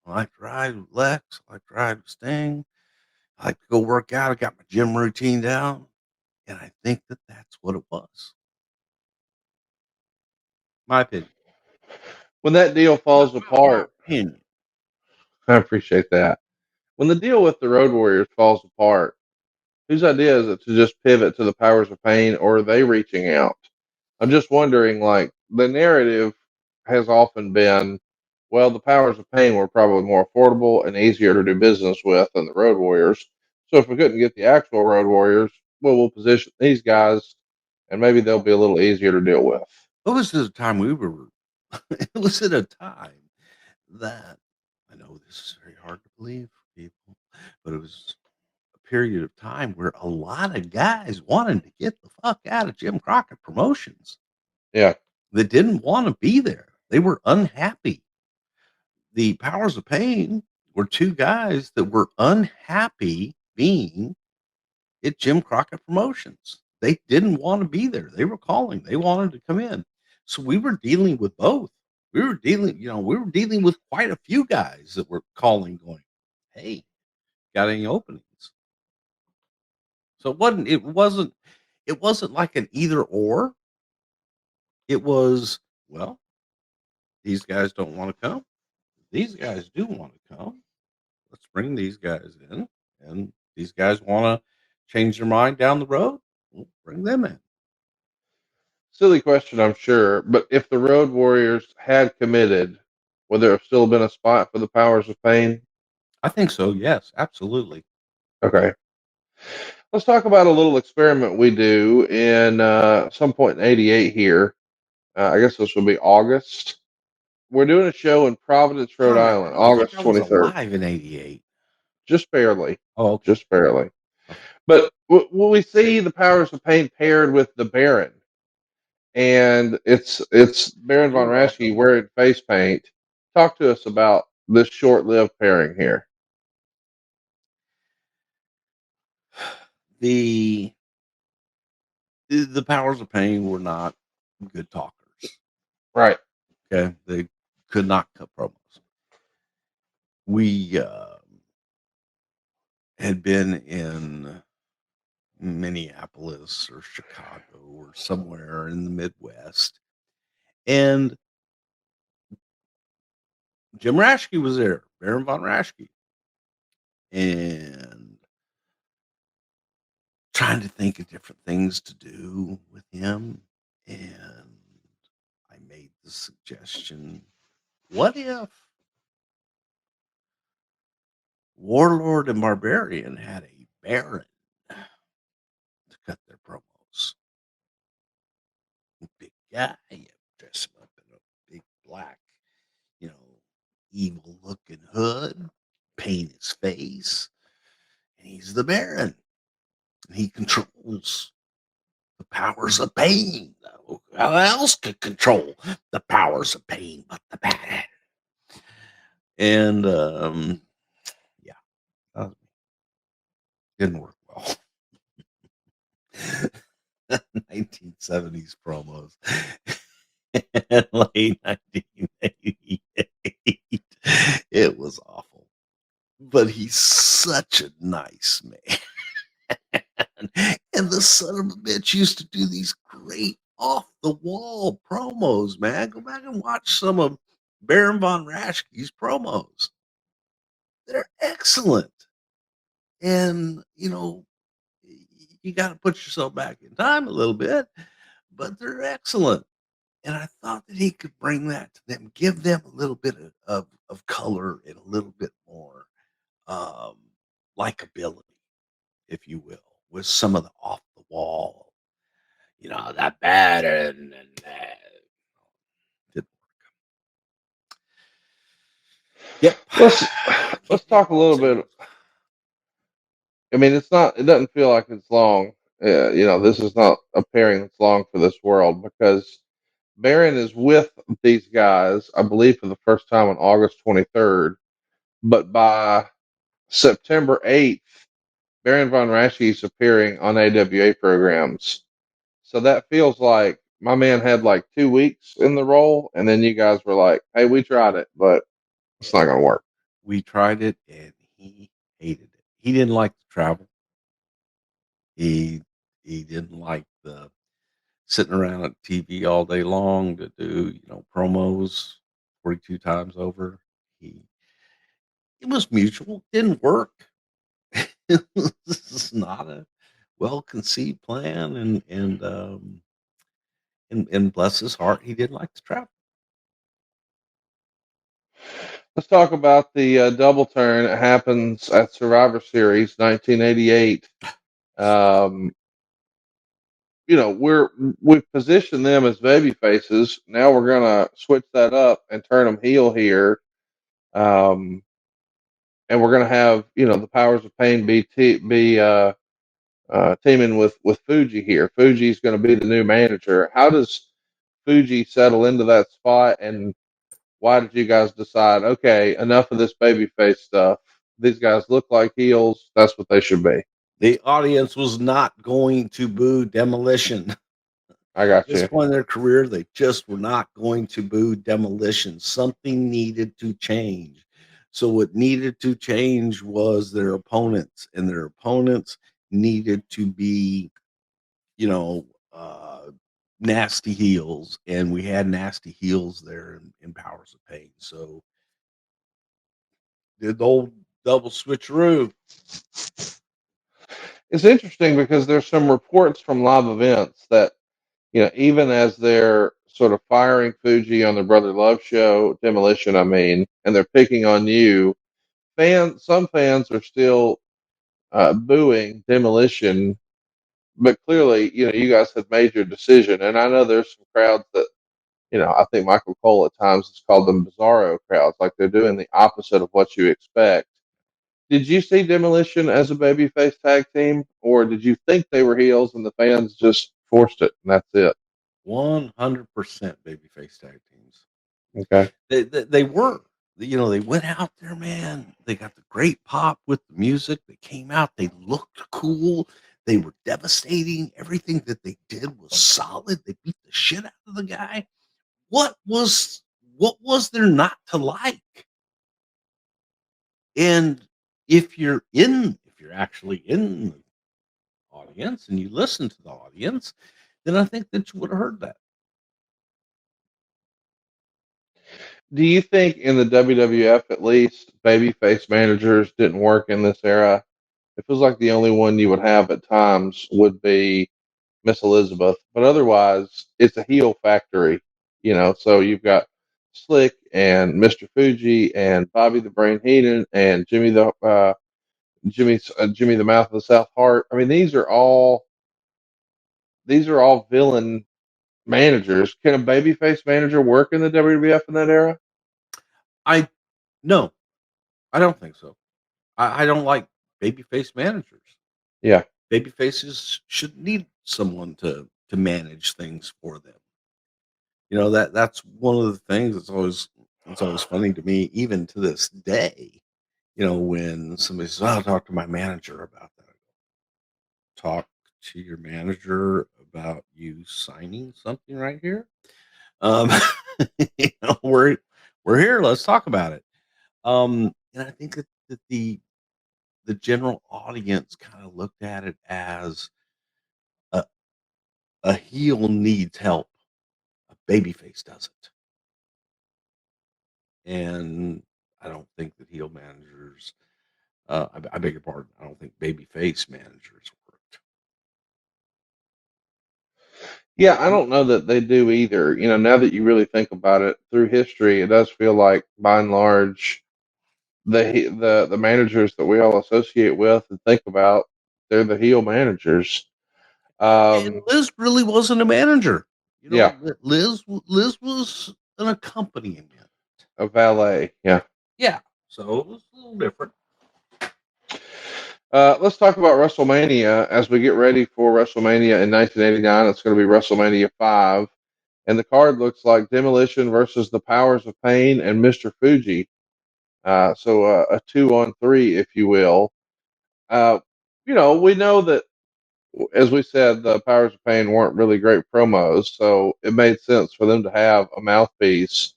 I like to ride with Lex. I like to ride with Sting. I like to go work out. I got my gym routine down. And I think that that's what it was. My opinion. When that deal falls My apart, opinion. I appreciate that. When the deal with the Road Warriors falls apart, whose idea is it to just pivot to the Powers of Pain, or are they reaching out? I'm just wondering, like, the narrative has often been, well, the Powers of Pain were probably more affordable and easier to do business with than the Road Warriors. So if we couldn't get the actual Road Warriors, well, we'll position these guys and maybe they'll be a little easier to deal with. It was at a time we were, it was at a time that I know this is very hard to believe for people, but it was a period of time where a lot of guys wanted to get the fuck out of Jim Crockett Promotions Yeah. that didn't want to be there. They were unhappy. The Powers of Pain were two guys that were unhappy being at Jim Crockett Promotions. They didn't want to be there. They were calling. They wanted to come in. So we were dealing with both. We were dealing with quite a few guys that were calling, going, "Hey, got any openings?" So it wasn't like an either or. It was, well, these guys don't want to come. These guys do want to come. Let's bring these guys in. And these guys want to change their mind down the road. We'll bring them in. Silly question, I'm sure. But if the Road Warriors had committed, would there have still been a spot for the Powers of Pain? I think so. Yes, absolutely. Okay. Let's talk about a little experiment we do in some point in '88 here. I guess this will be August. We're doing a show in Providence, Rhode God, Island, I don't think August I was 23rd. alive in '88. Just barely. Oh, okay. Just barely. Okay. But will we see the Powers of Pain paired with the Baron? And it's Baron von Ooh. Raschke wearing face paint. Talk to us about this short-lived pairing here. The the Powers of Pain were not good talkers. Right. Okay, they could not cut promos. We had been in Minneapolis or Chicago or somewhere in the Midwest, and Jim Raschke was there, Baron von Raschke, and trying to think of different things to do with him. And I made the suggestion, what if Warlord and Barbarian had a Baron to cut their promos? Big guy, you dress him up in a big black, evil looking hood, paint his face, and he's the Baron. And he controls the powers of pain. Who else could control the powers of pain but the Baron? And yeah, uh, didn't work well. 1970s promos in late 1988. It was awful, but he's such a nice man. And the son of a bitch used to do these great off the wall promos, man. Go back and watch some of Baron von Raschke's promos. they're excellent. And, you know, you got to put yourself back in time a little bit, but they're excellent. And I thought that he could bring that to them, give them a little bit of color and a little bit more um, likability, if you will, with some of the off the wall, that bad and that. Didn't- Yep. let's Can't let's name talk a all the little bit. segments. I mean, it doesn't feel like it's long. This is not a pairing that's long for this world because Baron is with these guys, I believe, for the first time on August 23rd. But by September 8th, Baron von Raschke is appearing on AWA programs. So that feels like my man had like 2 weeks in the role, and then you guys were like, "Hey, we tried it, but it's not going to work." We tried it and he hated it. He didn't like to travel. He he didn't like the sitting around at TV all day long to do, promos 42 times over. He It was mutual, didn't work. This is not a well-conceived plan and bless his heart, he didn't like to travel. Let's talk about the double turn that happens at Survivor Series 1988. Um, we've positioned them as baby faces. Now we're gonna switch that up and turn them heel here. Um, and we're gonna have the powers of pain be teaming with Fuji here. Fuji's going to be the new manager. How does Fuji settle into that spot, and why did you guys decide? Okay, enough of this babyface stuff. These guys look like heels. That's what they should be. The audience was not going to boo Demolition. I got This you. point in their career, they just were not going to boo Demolition. Something needed to change. So what needed to change was their opponents, and their opponents needed to be, you know, uh, nasty heels, and we had nasty heels there in Powers of Pain. So did the old double switcheroo. It's interesting because there's some reports from live events that even as they're sort of firing Fuji on the Brother Love show, Demolition, I mean, and they're picking on you. Some fans are still booing Demolition, but clearly, you guys have made your decision. And I know there's some crowds that, I think Michael Cole at times has called them bizarro crowds, like they're doing the opposite of what you expect. Did you see Demolition as a babyface tag team, or did you think they were heels and the fans just forced it and that's it? 100% babyface tag teams. Okay. They were. They went out there, man. They got the great pop with the music. They came out. They looked cool. They were devastating. Everything that they did was solid. They beat the shit out of the guy. What was what was there not to like? And if you're actually in the audience and you listen to the audience, then I think that you would have heard that. Do you think in the WWF at least babyface managers didn't work in this era? It feels like the only one you would have at times would be Miss Elizabeth, but otherwise it's a heel factory. So you've got Slick and Mr. Fuji and Bobby the Brain Heenan and Jimmy the Mouth of the South Heart. I mean, these are all villain managers. Can a babyface manager work in the WWF in that era? I No, I don't think so. I don't like babyface managers. Yeah. Baby faces should need someone to manage things for them. That's one of the things that's always funny to me, even to this day. When somebody says, "I'll talk to my manager about that." Talk to your manager about you signing something right here. Um, we're here. Let's talk about it. And I think that the general audience kind of looked at it as a, a heel needs help, a babyface doesn't. And I don't think that heel managers. I beg your pardon. I don't think babyface managers worked. Yeah, I don't know that they do either. Now that you really think about it, through history, it does feel like, by and large, the managers that we all associate with and think about, they're the heel managers. And Um, Liz really wasn't a manager. You yeah, know, Liz was an accompaniment. a valet. Yeah. Yeah, so it was a little different. Let's talk about WrestleMania as we get ready for WrestleMania in 1989. It's going to be WrestleMania 5. And the card looks like Demolition versus the Powers of Pain and Mr. Fuji. So a 2-on-3, if you will. Uh, we know that, as we said, the Powers of Pain weren't really great promos, so it made sense for them to have a mouthpiece.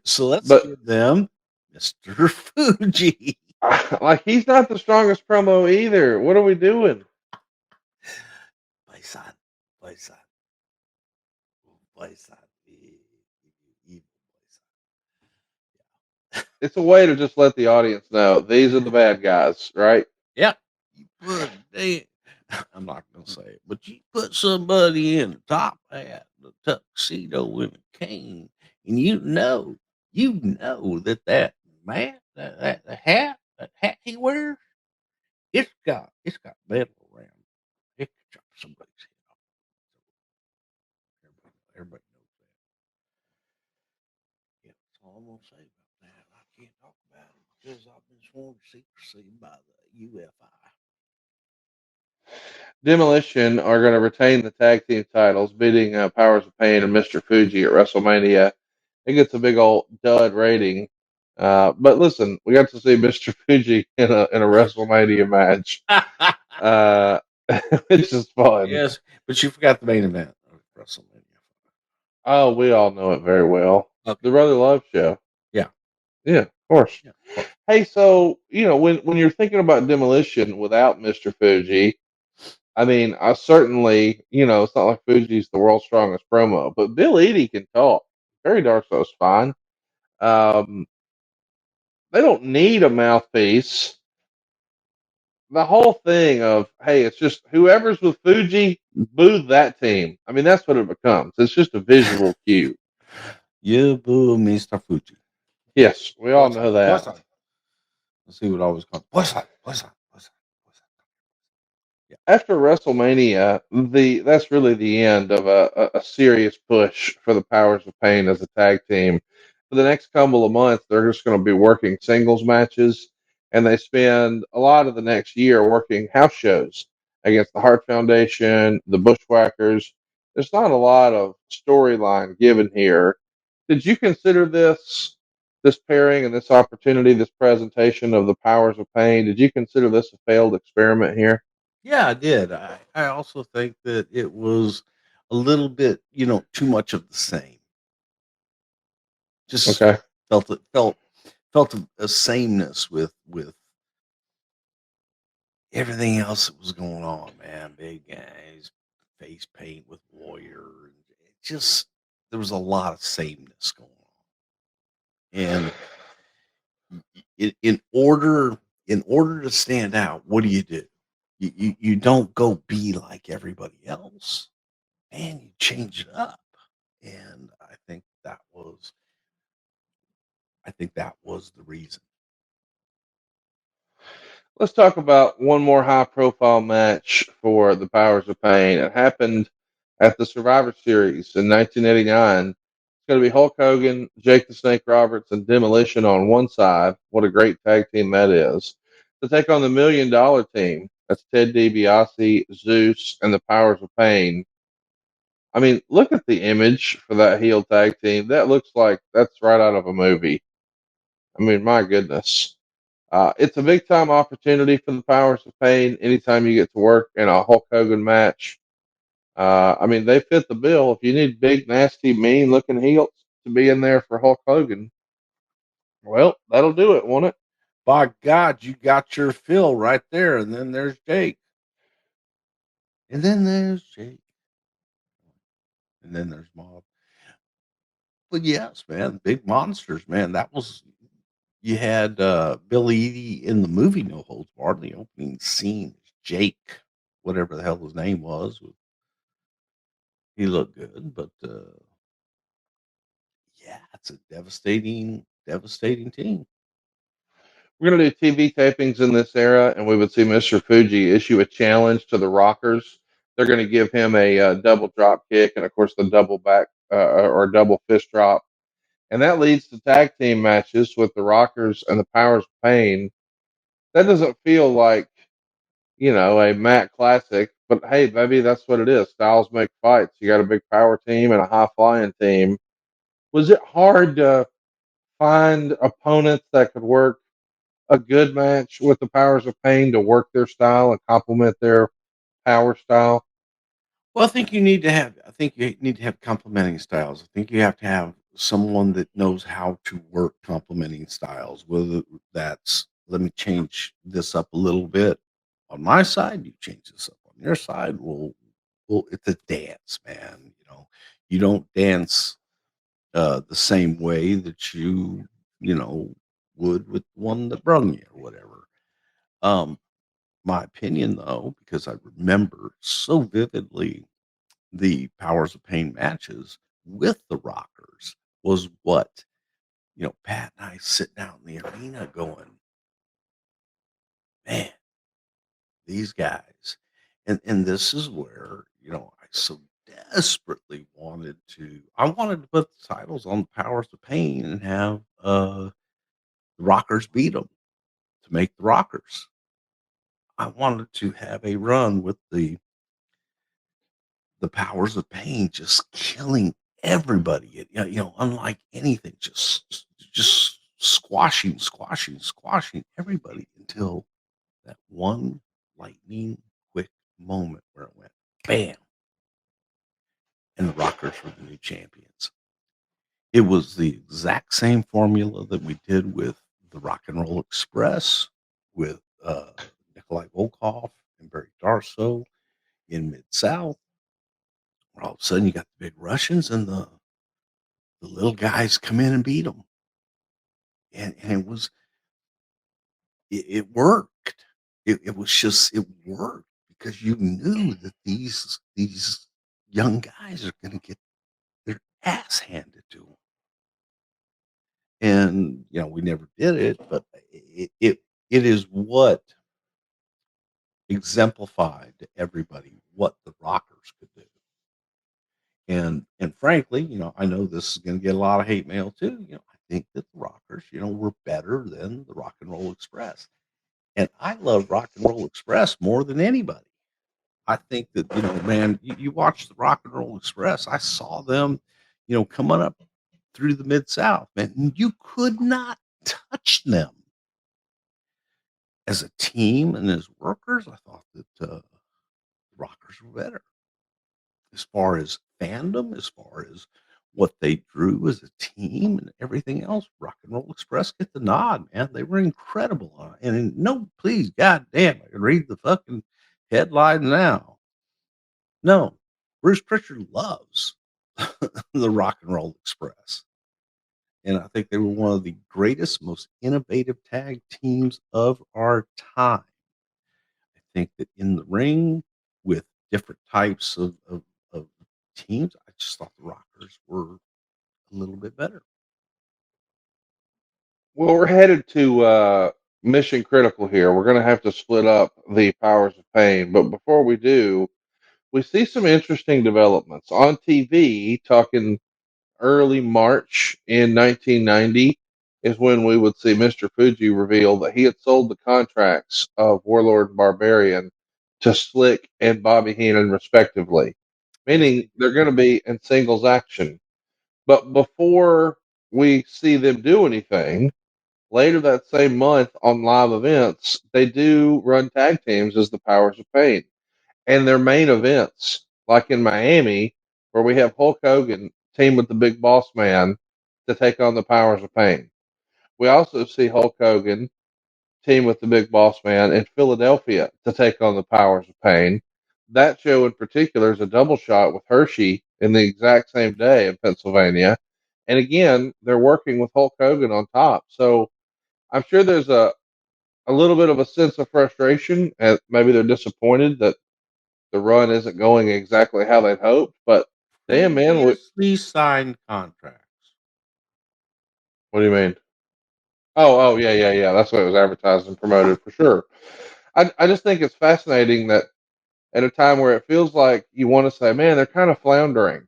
So let's But give them Mr. Fuji. like, he's not the strongest promo either. What are we doing? Paisan, Paisan, Paisan, evil Paisan. It's a way to just let the audience know these are the bad guys, right? Yeah, you put they. I'm not gonna say it, but you put somebody in a top hat, a tuxedo, and a cane, and you know that man, that hat he wears, it's got metal around it. It could chop somebody's head off. Everybody knows that. Yeah, that's all I'm gonna say about that. I can't talk about it because I've been sworn to secrecy by the UFI. Demolition are going to retain the tag team titles, beating Powers of Pain and Mr. Fuji at WrestleMania. It gets a big old dud rating. But listen, we got to see Mr. Fuji in a WrestleMania match, uh, which is fun. Yes, but you forgot the main event of WrestleMania. Oh, we all know it very well. Okay. The Brother Love Show. Yeah. Yeah, of course. Yeah. Of course. Hey, so when you're thinking about Demolition without Mr. Fuji, I mean, I certainly, it's not like Fuji's the world's strongest promo, but Bill Eadie can talk. Barry Darso's fine. Um, they don't need a mouthpiece. The whole thing of, hey, it's just whoever's with Fuji, boo that team. I mean, that's what it becomes. It's just a visual cue. You boo Mr. Fuji. Yes, we all What's up? know What's that. up? Let's see what I was called. What's up? What's up? What's up? What's up? Yeah. After WrestleMania, that's really the end of a serious push for the Powers of Pain as a tag team. For the next couple of months, they're just going to be working singles matches, and they spend a lot of the next year working house shows against the Hart Foundation, the Bushwhackers. There's not a lot of storyline given here. Did you consider this pairing and this opportunity, this presentation of the Powers of Pain? Did you consider this a failed experiment here? Yeah, I did. I also think that it was a little bit, too much of the same. Just Okay. felt a sameness with everything else that was going on, man. Big guys, face paint with Warrior. It just there was a lot of sameness going on. And in order to stand out, what do? You don't go be like everybody else, and you change it up. And I think that was the reason. Let's talk about one more high profile match for the Powers of Pain. It happened at the Survivor Series in 1989. It's going to be Hulk Hogan, Jake the Snake Roberts, and Demolition on one side. What a great tag team that is. To take on the $1 Million Team. That's Ted DiBiase, Zeus, and the Powers of Pain. I mean, look at the image for that heel tag team. That looks like that's right out of a movie. I mean, my goodness. It's a big time opportunity for the Powers of Pain anytime you get to work in a Hulk Hogan match. I mean, they fit the bill. If you need big, nasty, mean looking heels to be in there for Hulk Hogan, well, that'll do it, won't it? By God, you got your fill right there. And then there's Jake. And then there's Jake. And then there's Mob. But yes, man, big monsters, man. That was You had Billy Eady in the movie No Holds Barred. The opening scene, Jake, whatever the hell his name was, he looked good, but yeah, it's a devastating team. We're going to do TV tapings in this era, and we would see Mr. Fuji issue a challenge to the Rockers. They're going to give him a double drop kick and, of course, the double back or double fist drop. And that leads to tag team matches with the Rockers and the Powers of Pain. That doesn't feel like, a Matt classic, but hey, maybe that's what it is. Styles make fights. You got a big power team and a high flying team. Was it hard to find opponents that could work a good match with the Powers of Pain to work their style and complement their power style? Well, I think you need to have complementing styles. I think you have to have someone that knows how to work complementing styles. Whether that's, let me change this up a little bit on my side, you change this up on your side. Well, it's a dance, man. You don't dance the same way that you know, would with one that brung you or whatever. Um, my opinion, though, because I remember so vividly the Powers of Pain matches with the Rockers, was what, Pat and I sit down in the arena going, man, these guys. And this is where, I so desperately I wanted to put the titles on the Powers of Pain and have the Rockers beat them to make the Rockers. I wanted to have a run with the Powers of Pain just killing everybody. Unlike anything, just squashing everybody until that one lightning quick moment where it went bam, and the Rockers were the new champions. It was the exact same formula that we did with the Rock and Roll Express, with Nikolai Volkov and Barry Darso in Mid South, where all of a sudden you got the big Russians and the little guys come in and beat them, and it worked. It was just, it worked because you knew that these young guys are going to get their ass handed to them. And we never did it, but it is what exemplified to everybody what the Rockers could do. And frankly, I know this is going to get a lot of hate mail too. I think that the Rockers, were better than the Rock and Roll Express. And I love Rock and Roll Express more than anybody. I think that, man, you watch the Rock and Roll Express. I saw them, coming up through the Mid South, man. And you could not touch them as a team and as workers. I thought that the Rockers were better as far as fandom, as far as what they drew as a team and everything else. Rock and Roll Express get the nod, man. They were incredible. And no, please, goddamn, I can read the fucking headline now. No, Bruce Prichard loves the Rock and Roll Express. And I think they were one of the greatest, most innovative tag teams of our time. I think that in the ring with different types of teams, I just thought the Rockers were a little bit better. Well, we're headed to Mission Critical here. We're going to have to split up the Powers of Pain. But before we do, we see some interesting developments on TV. Talking early March in 1990 is when we would see Mr. Fuji reveal that he had sold the contracts of Warlord and Barbarian to Slick and Bobby Heenan, respectively, Yes, meaning they they're did. going to be in singles action. But before we see them do anything, later that same month on live events, they do run tag teams as the Powers of Pain. And their main events, like in Miami, where we have Hulk Hogan team with the Big Boss Man to take on the Powers of Pain. We also see Hulk Hogan team with the Big Boss Man in Philadelphia to take on the Powers of Pain. That show in particular is a double shot with Hershey in the exact same day in Pennsylvania. And again, they're working with Hulk Hogan on top. So I'm sure there's a little bit of a sense of frustration, and maybe they're disappointed that the run isn't going exactly how they'd hoped. But damn, man, Previously signed contracts. what do you mean? Oh, yeah, yeah, yeah. That's what it was advertised and promoted for sure. I just think it's fascinating that at a time where it feels like you want to say, man, they're kind of floundering.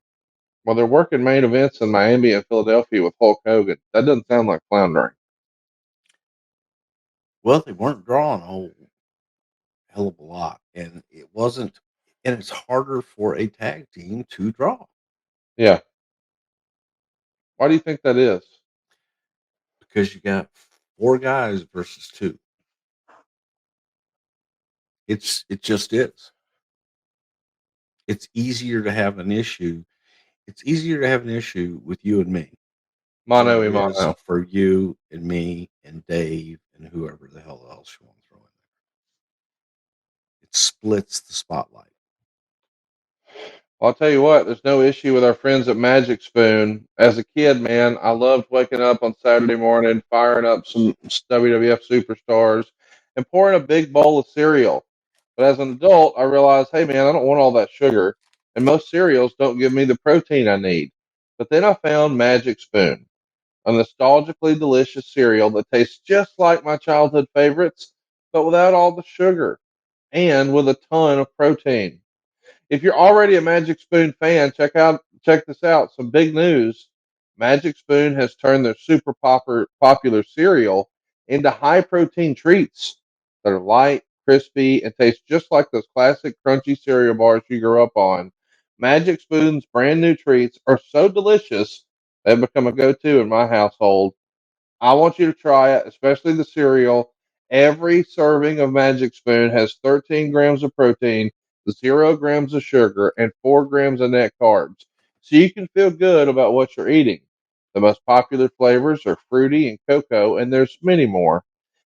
Well, they're working main events in Miami and Philadelphia with Hulk Hogan. That doesn't sound like floundering. Well, they weren't drawing a whole hell of a lot, and it wasn't. And it's harder for a tag team to draw Yeah. Why do you think that is? because you got four guys versus two. It just is. It's easier to have an issue. It's easier to have an issue with you and me than Mono it e is mono. for you and me and Dave and whoever the hell else you want to throw in there. It splits the spotlight. I'll tell you what, there's no issue with our friends at Magic Spoon. As a kid, man, I loved waking up on Saturday morning, firing up some WWF superstars, and pouring a big bowl of cereal. But as an adult, I realized, hey, man, I don't want all that sugar, and most cereals don't give me the protein I need. But then I found Magic Spoon, a nostalgically delicious cereal that tastes just like my childhood favorites, but without all the sugar and with a ton of protein. If you're already a Magic Spoon fan, check this out. Some big news. Magic Spoon has turned their popular cereal into high protein treats that are light, crispy, and taste just like those classic crunchy cereal bars you grew up on. Magic Spoon's brand new treats are so delicious they've become a go-to in my household. I want you to try it, especially the cereal. Every serving of Magic Spoon has 13 grams of protein, 0 grams of sugar, and 4 grams of net carbs. So you can feel good about what you're eating. The most popular flavors are fruity and cocoa, and there's many more.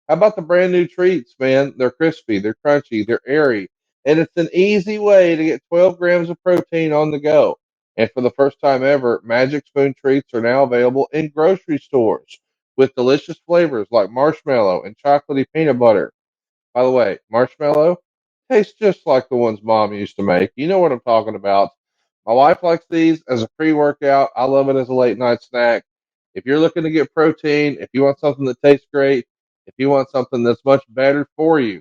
How about the brand new treats, man? They're crispy, they're crunchy, they're airy, and it's an easy way to get 12 grams of protein on the go. And for the first time ever, Magic Spoon treats are now available in grocery stores with delicious flavors like marshmallow and chocolatey peanut butter. By the way, marshmallow tastes just like the ones mom used to make. You know what I'm talking about. My wife likes these as a pre workout. I love it as a late night snack. If you're looking to get protein, if you want something that tastes great, if you want something that's much better for you,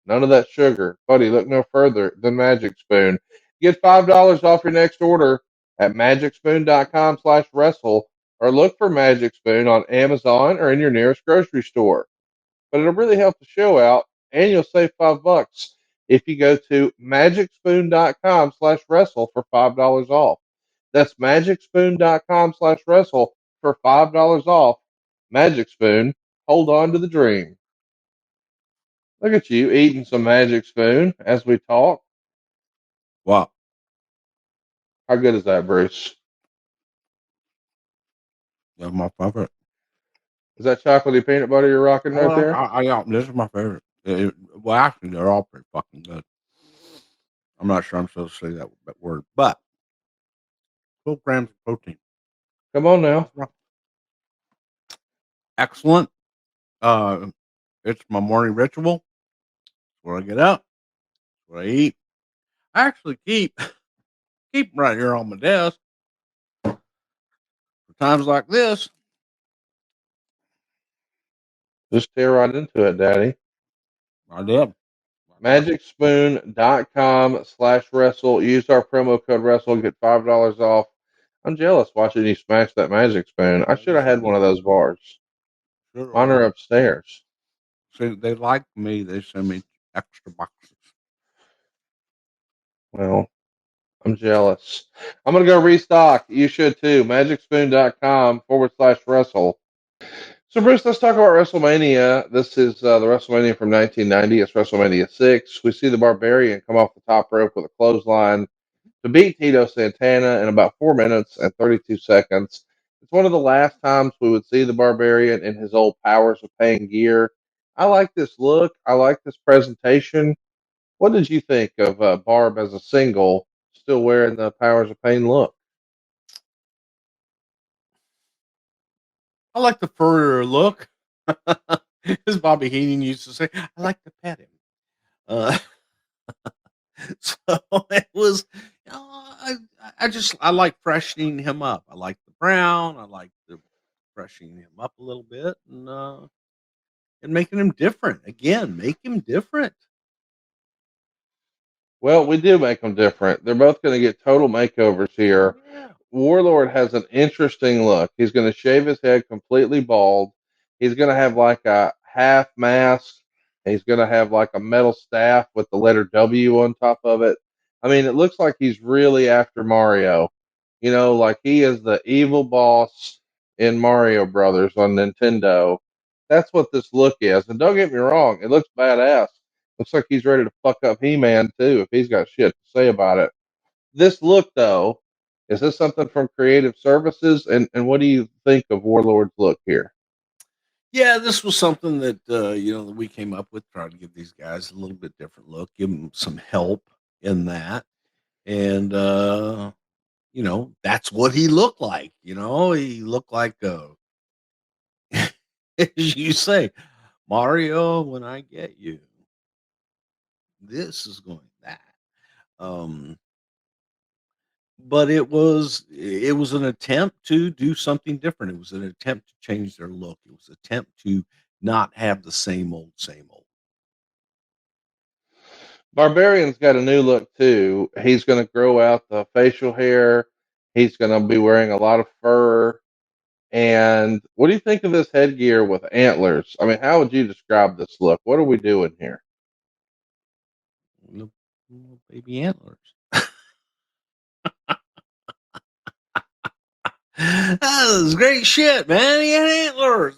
none of that sugar, buddy, look no further than Magic Spoon. Get $5 off your next order at magicspoon.com/wrestle or look for Magic Spoon on Amazon or in your nearest grocery store. But it'll really help the show out, and you'll save $5 if you go to magicspoon.com/wrestle for $5 off. That's magicspoon.com/wrestle for $5 off. Magic Spoon, hold on to the dream. Look at you eating some Magic Spoon as we talk. Wow, How good is that, Bruce? that's my favorite. Is that chocolatey peanut butter you're rocking right Well, there? yeah, this is my favorite. Well, actually, they're all pretty fucking good. I'm not sure I'm supposed to say that word, but 12 grams of protein. Come on now. That's excellent. Uh, it's my morning ritual. When I get up, what I eat. I actually keep 'em right here on my desk for times like this. Just tear right into it, Daddy. I did. I did. Magicspoon.com/wrestle. Use our promo code wrestle. Get $5 off. I'm jealous watching you smash that Magic Spoon. I should have had one of those bars. Mine are Sure. upstairs. See, they like me. They send me extra boxes. Well, I'm jealous. I'm going to go restock. You should too. Magicspoon.com/wrestle. So, Bruce, let's talk about WrestleMania. This is the WrestleMania from 1990. It's WrestleMania 6. We see the Barbarian come off the top rope with a clothesline to beat Tito Santana in about 4 minutes and 32 seconds. It's one of the last times we would see the Barbarian in his old Powers of Pain gear. I like this look. I like this presentation. What did you think of Barb as a single, still wearing the Powers of Pain look? I like the furrier look. as Bobby Heenan used to say, I like to pet him. Uh, so it was, I like freshening him up. I like the brown. I like the freshening him up a little bit and making him different. Again, make him different. Well, we do make them different. They're both going to get total makeovers here. Yeah. Warlord has an interesting look. He's going to shave his head completely bald. He's going to have like a half mask. He's going to have like a metal staff with the letter W on top of it. I mean, it looks like he's really after Mario. You know, like he is the evil boss in Mario Brothers on Nintendo. That's what this look is. And don't get me wrong, it looks badass. Looks like he's ready to fuck up He-Man too if he's got shit to say about it. This look though, is this something from Creative Services? And what do you think of Warlord's look here? Yeah, this was something that that we came up with, trying to give these guys a little bit different look, give them some help in that, and that's what he looked like. He looked like, as you say, Mario. When I get you, this is going that. Um, but it was an attempt to do something different. It was an attempt to change their look. It was an attempt to not have the same old, same old. Barbarian's got a new look too. He's going to grow out the facial hair. He's going to be wearing a lot of fur. And what do you think of this headgear with antlers? I mean, how would you describe this look? What are we doing here? Little baby antlers. That was great shit, man. He had antlers.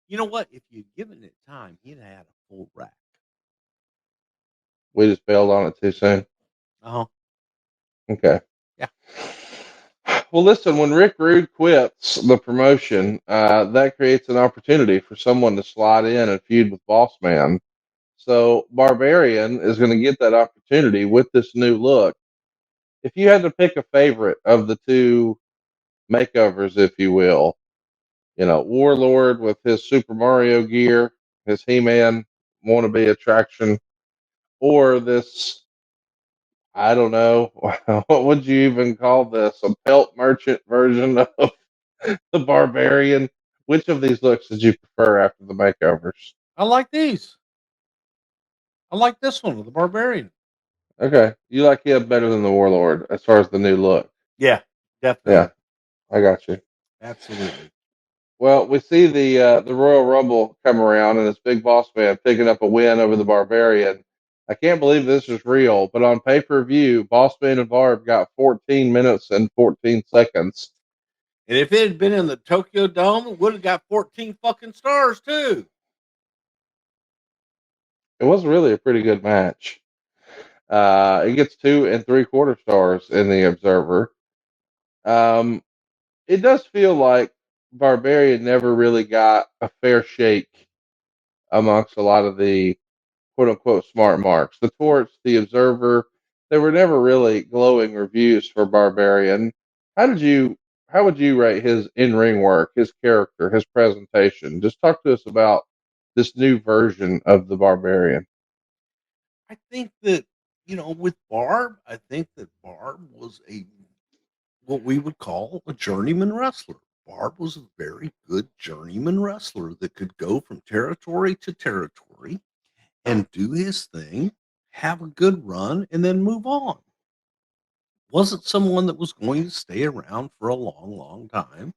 You know what? If you'd given it time, he'd have had a full rack. We just bailed on it too soon. Oh, Okay. yeah. Well, listen, when Rick Rude quits the promotion, that creates an opportunity for someone to slide in and feud with Boss Man. So Barbarian is going to get that opportunity with this new look. If you had to pick a favorite of the two makeovers, if you will, Warlord with his Super Mario gear, his He-Man wannabe attraction, or this, I don't know, what would you even call this? A pelt merchant version of the Barbarian. Which of these looks did you prefer after the makeovers? I like these. I like this one with the Barbarian. Okay, you like him better than the Warlord as far as the new look. Yeah, definitely. Yeah, I got you. Absolutely. Well, we see the Royal Rumble come around, and this big boss man picking up a win over the Barbarian. I can't believe this is real, but on pay per view, Boss Man and Barb got 14 minutes and 14 seconds. And if it had been in the Tokyo Dome, it would have got 14 fucking stars too. It was really a pretty good match. It gets 2 3/4 stars in the Observer. Um, it does feel like Barbarian never really got a fair shake amongst a lot of the quote unquote smart marks. The Torch, the Observer, they were never really glowing reviews for Barbarian. How did you how would you rate his in ring work, his character, his presentation? Just talk to us about this new version of the Barbarian. I think that, with Barb, I think that Barb was what we would call a journeyman wrestler. Barb was a very good journeyman wrestler that could go from territory to territory and do his thing, have a good run, and then move on. Wasn't someone that was going to stay around for a long, long time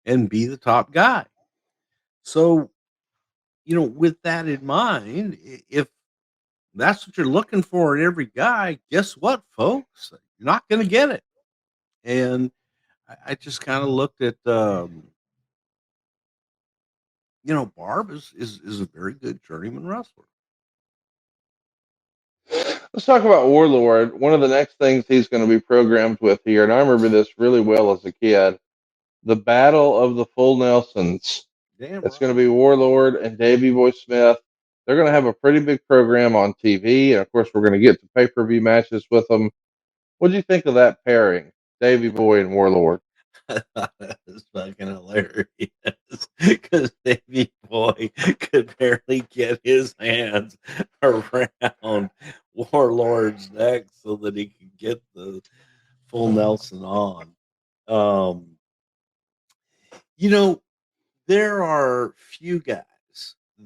and be the top guy. So, with that in mind, if that's what you're looking for in every guy, guess what, folks? You're not going to get it. And I just kind of looked at, Barb is a very good journeyman wrestler. Let's talk about Warlord. One of the next things he's going to be programmed with here, and I remember this really well as a kid, the Battle of the Full Nelsons. Damn It's going to right. be Warlord and Davey Boy Smith. They're going to have a pretty big program on TV, and of course, we're going to get to pay-per-view matches with them. What do you think of that pairing, Davey Boy and Warlord? I thought it was fucking hilarious because Davey Boy could barely get his hands around Warlord's neck so that he could get the full Nelson on. Um, you know, there are few guys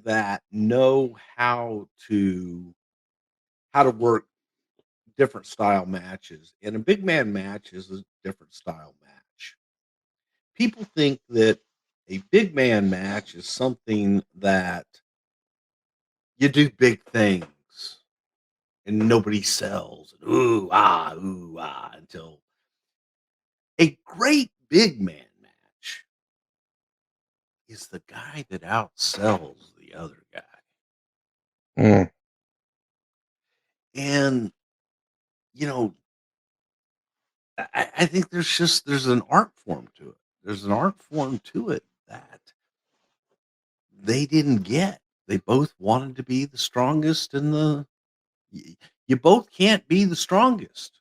that know how to work different style matches, and a big man match is a different style match. People think that a big man match is something that you do big things and nobody sells. Ooh ah, until a great big man match is the guy that outsells the other guy. Mm, And, you know, I think there's an art form to it. There's an art form to it that they didn't get. They both wanted to be the strongest and you both can't be the strongest.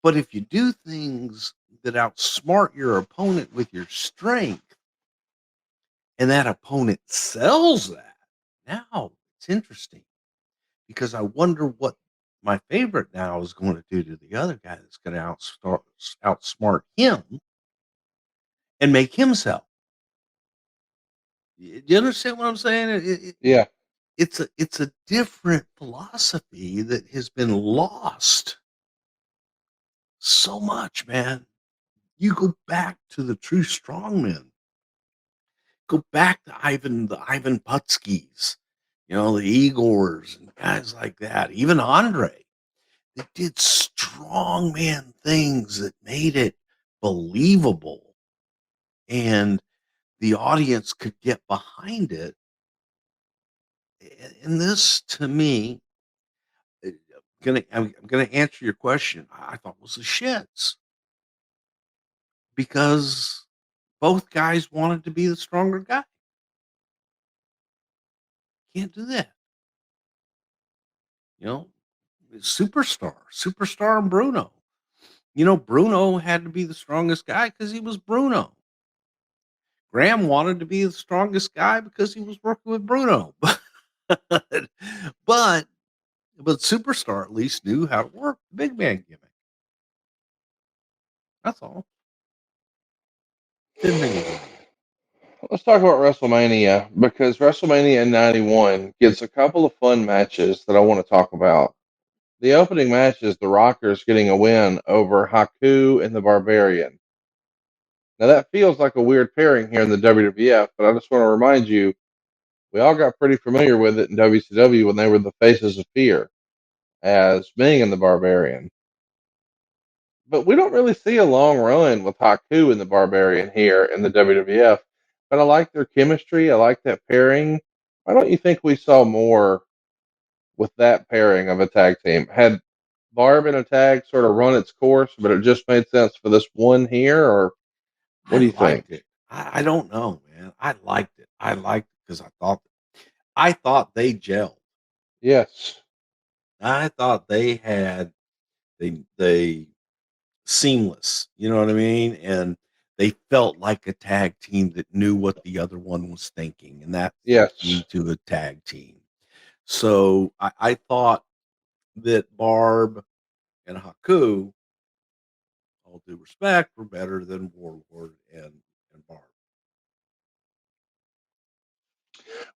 But if you do things that outsmart your opponent with your strength and that opponent sells that, now it's interesting because I wonder what my favorite now is going to do to the other guy that's going to outsmart him and make him sell. Do you understand what I'm saying? yeah. It's a different philosophy that has been lost so much, man. You go back to the true strongmen. Go back to the Ivan Putskys, the Igors and guys like that. Even Andre. They did strongman things that made it believable, and the audience could get behind it. And this, to me, I'm gonna answer your question. I thought was the shits because both guys wanted to be the stronger guy. Can't do that, you know. Superstar, and Bruno. Bruno had to be the strongest guy because he was Bruno. Graham wanted to be the strongest guy because he was working with Bruno. but but Superstar at least knew how to work the big man gimmick. That's all. Didn't think it was anything. Let's talk about WrestleMania because WrestleMania in '91 gets a couple of fun matches that I want to talk about. The opening match is the Rockers getting a win over Haku and the Barbarian. Now that feels like a weird pairing here in the WWF, but I just want to remind you, we all got pretty familiar with it in WCW when they were the Faces of Fear as Ming and the Barbarian. But we don't really see a long run with Haku and the Barbarian here in the WWF. But I like their chemistry. I like that pairing. Why don't you think we saw more with that pairing of a tag team? Had Barb in a tag sort of run its course, but it just made sense for this one here, or what I do you think? liked it. I don't know, man. I liked it. I liked it because I thought they gelled. Yes, I thought they seamless. You know what I mean? And they felt like a tag team that knew what the other one was thinking, and that's the key yes. to a tag team. So I thought that Barb and Haku, all due respect, were better than Warlord and Barb.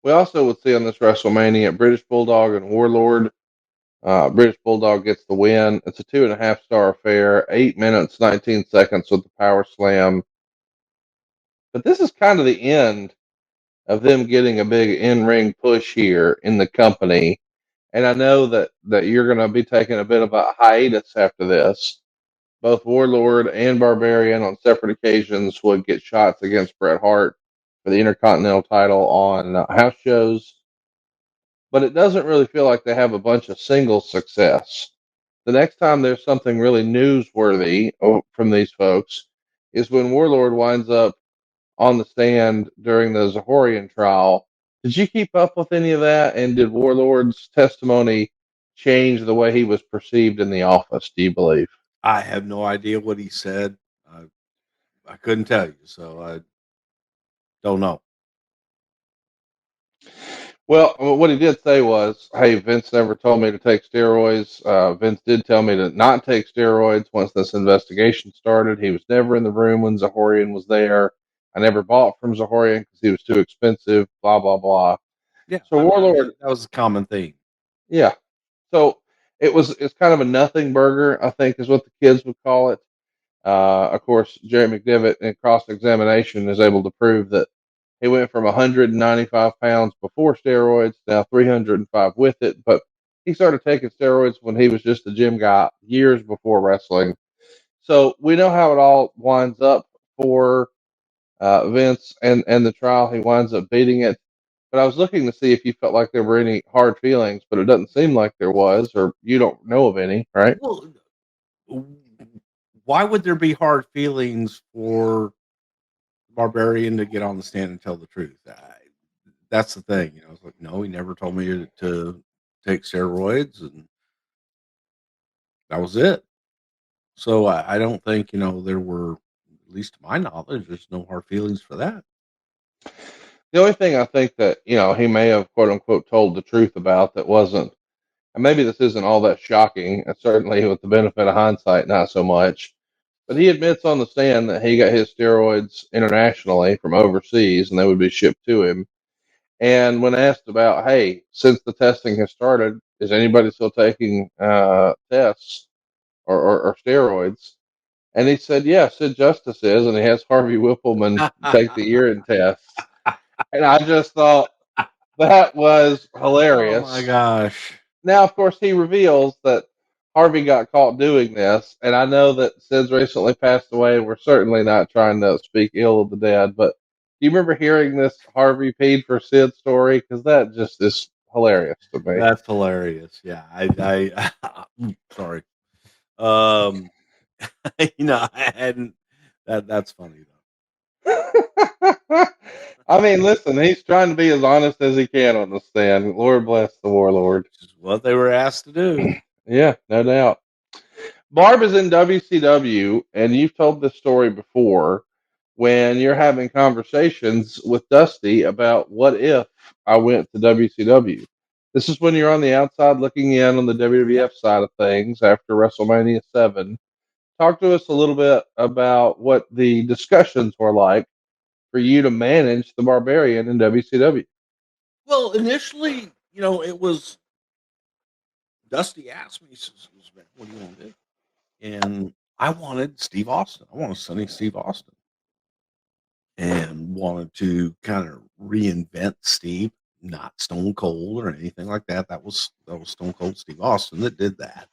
We also would see on this WrestleMania British Bulldog and Warlord. British Bulldog gets the win. It's a 2.5 star affair, 8 minutes, 19 seconds with the power slam. But this is kind of the end of them getting a big in-ring push here in the company. And I know that you're going to be taking a bit of a hiatus after this. Both Warlord and Barbarian on separate occasions would get shots against Bret Hart for the Intercontinental title on house shows. But it doesn't really feel like they have a bunch of single success. The next time there's something really newsworthy from these folks is when Warlord winds up on the stand during the Zahorian trial. Did you keep up with any of that? And did Warlord's testimony change the way he was perceived in the office, do you believe? I have no idea what he said. I, I couldn't tell you, so I don't know. Well, what he did say was, "Hey, Vince never told me to take steroids. Vince did tell me to not take steroids once this investigation started. He was never in the room when Zahorian was there. I never bought from Zahorian because he was too expensive. Blah blah blah." Yeah, So I mean Warlord, that was a common theme. yeah. So it's kind of a nothing burger, I think, is what the kids would call it. Of course, Jerry McDevitt in cross examination is able to prove that he went from 195 pounds before steroids, now 305 with it. But he started taking steroids when he was just a gym guy years before wrestling. So we know how it all winds up for Vince and the trial. He winds up beating it. But I was looking to see if you felt like there were any hard feelings, but it doesn't seem like there was, or you don't know of any, right? Well, why would there be hard feelings for Barbarian to get on the stand and tell the truth? That's the thing, you know. It's like, no, he never told me to take steroids, and that was it. So I don't think, there were, at least to my knowledge, there's no hard feelings for that. The only thing I think that, he may have quote unquote told the truth about that wasn't, and maybe this isn't all that shocking, and certainly with the benefit of hindsight, not so much, but he admits on the stand that he got his steroids internationally from overseas and they would be shipped to him. And when asked about, hey, since the testing has started, is anybody still taking tests or steroids? And he said, yeah, Sid Justice is, and he has Harvey Whippleman take the urine tests. And I just thought that was Oh my hilarious. gosh. Now, of course, he reveals that Harvey got caught doing this, and I know that Sid's recently passed away, and we're certainly not trying to speak ill of the dead, but do you remember hearing this Harvey paid for Sid story? Because that just is hilarious to me. That's hilarious. Yeah, sorry. Um, I hadn't. That's funny I mean, listen, he's trying to be as honest as he can on the stand. Lord bless the warlord. though. Which is what they were asked to do. Yeah, no doubt. Barb is in WCW, and you've told this story before when you're having conversations with Dusty about what if I went to WCW. This is when you're on the outside looking in on the Yep. WWF side of things after WrestleMania 7. Talk to us a little bit about what the discussions were like for you to manage the Barbarian in WCW. Well, initially, it was Dusty asked me, he says, "Man, what do you want to do?" And I wanted Steve Austin. I wanted Sonny Steve Austin, and wanted to kind of reinvent Steve, not Stone Cold or anything like that. That was Stone Cold Steve Austin that did that.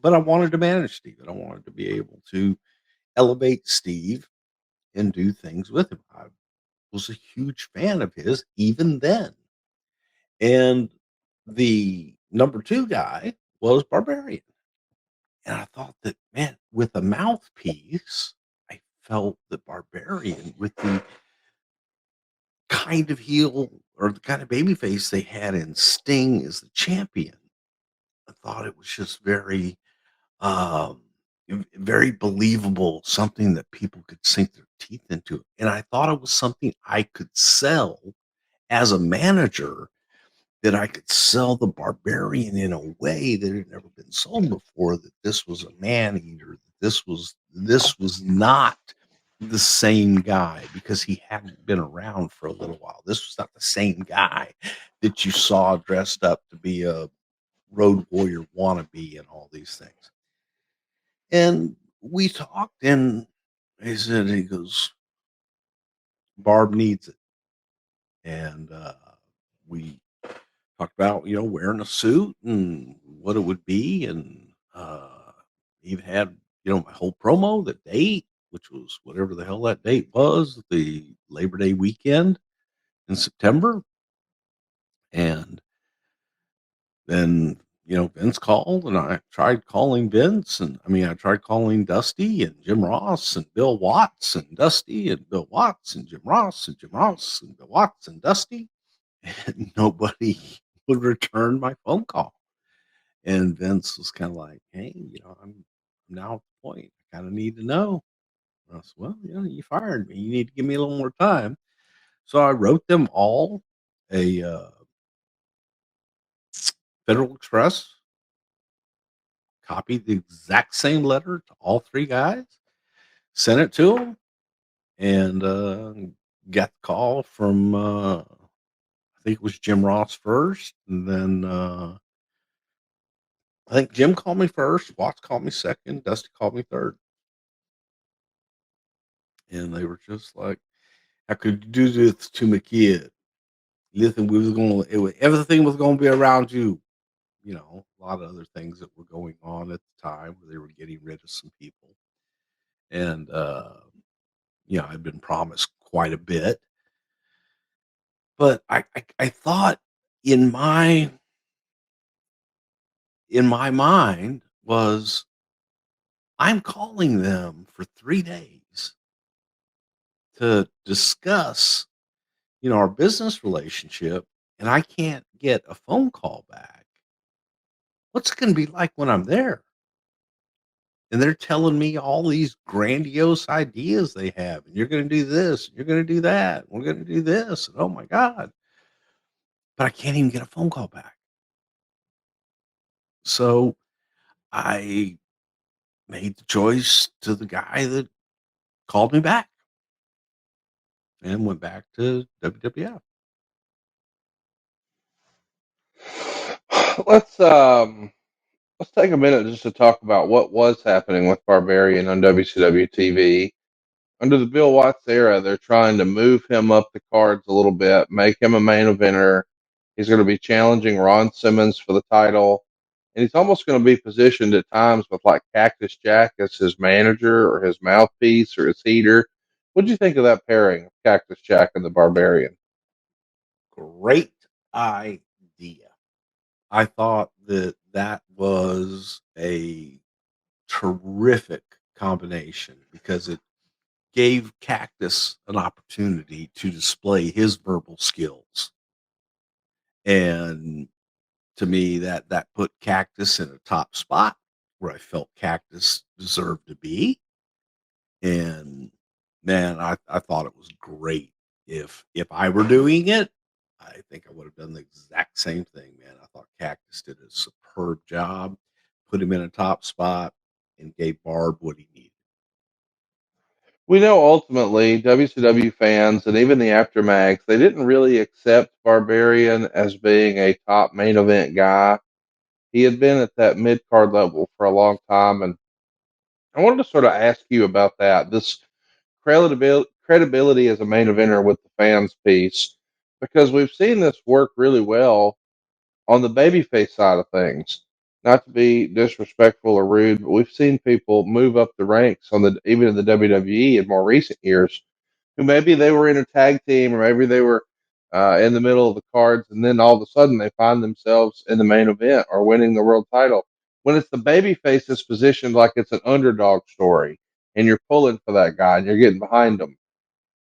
But I wanted to manage Steve, and I wanted to be able to elevate Steve and do things with him. I was a huge fan of his even then. And the number two guy was Barbarian. And I thought that, man, with a mouthpiece, I felt that Barbarian, with the kind of heel or the kind of babyface they had in Sting as the champion, I thought it was just um, very believable, something that people could sink their teeth into. And I thought it was something I could sell as a manager, that I could sell the Barbarian in a way that had never been sold before, that this was a man eater, that this was not the same guy, because he hadn't been around for a little while. This was not the same guy that you saw dressed up to be a road warrior wannabe and all these things. And we talked, and he goes, Barb needs it. And we talked about, wearing a suit and what it would be, and even had, my whole promo, the date, which was whatever the hell that date was, the Labor Day weekend in September. And then, Vince called, and I tried calling Vince, and I tried calling Dusty and Jim Ross and Bill Watts, and Dusty and Bill Watts and Jim Ross and Jim Ross and Bill Watts and Dusty, and nobody would return my phone call. And Vince was kind of like, hey, now at the point I kind of need to know. I said, well, you fired me. You need to give me a little more time. So I wrote them all a Federal Express, copied the exact same letter to all three guys, sent it to them, and got the call from I think it was Jim Ross first, and then I think Jim called me first, Watts called me second, Dusty called me third, and they were just like, "How could you do this to my kid? Listen, we was going, everything was going to be around you." A lot of other things that were going on at the time where they were getting rid of some people, and I'd been promised quite a bit, but I thought in my mind was I'm calling them for 3 days to discuss, our business relationship, and I can't get a phone call back. What's it going to be like when I'm there? And they're telling me all these grandiose ideas they have, and you're going to do this, you're going to do that, we're going to do this, and oh my god! But I can't even get a phone call back. So I made the choice to the guy that called me back and went back to WWF. Let's let's take a minute just to talk about what was happening with Barbarian on WCW TV. Under the Bill Watts era, they're trying to move him up the cards a little bit, make him a main eventer. He's going to be challenging Ron Simmons for the title, and he's almost going to be positioned at times with like Cactus Jack as his manager or his mouthpiece or his heater. What do you think of that pairing of Cactus Jack and the Barbarian? Great idea. I thought that that was a terrific combination because it gave Cactus an opportunity to display his verbal skills. And to me, that put Cactus in a top spot where I felt Cactus deserved to be. And man, I thought it was great. If I were doing it, I think I would have done the exact same thing, man. I thought Cactus did a superb job, put him in a top spot, and gave Barb what he needed. We know ultimately WCW fans and even the aftermags, they didn't really accept Barbarian as being a top main event guy. He had been at that mid card level for a long time, and I wanted to sort of ask you about that. This credibility as a main eventer with the fans piece, because we've seen this work really well on the babyface side of things. Not to be disrespectful or rude, but we've seen people move up the ranks on the even in the WWE in more recent years, who maybe they were in a tag team or maybe they were in the middle of the cards, and then all of a sudden they find themselves in the main event or winning the world title. When it's the babyface that's positioned like it's an underdog story, and you're pulling for that guy and you're getting behind him,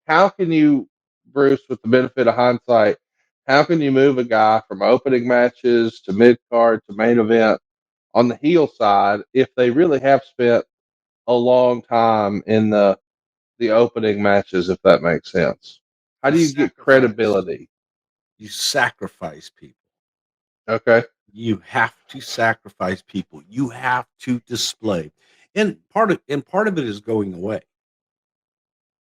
how can you, Bruce, with the benefit of hindsight, how can you move a guy from opening matches to mid card to main event on the heel side if they really have spent a long time in the opening matches, if that makes sense? How You do you get sacrifice. credibility? You sacrifice people. Okay. You have to sacrifice people. You have to display. And part of it is going away.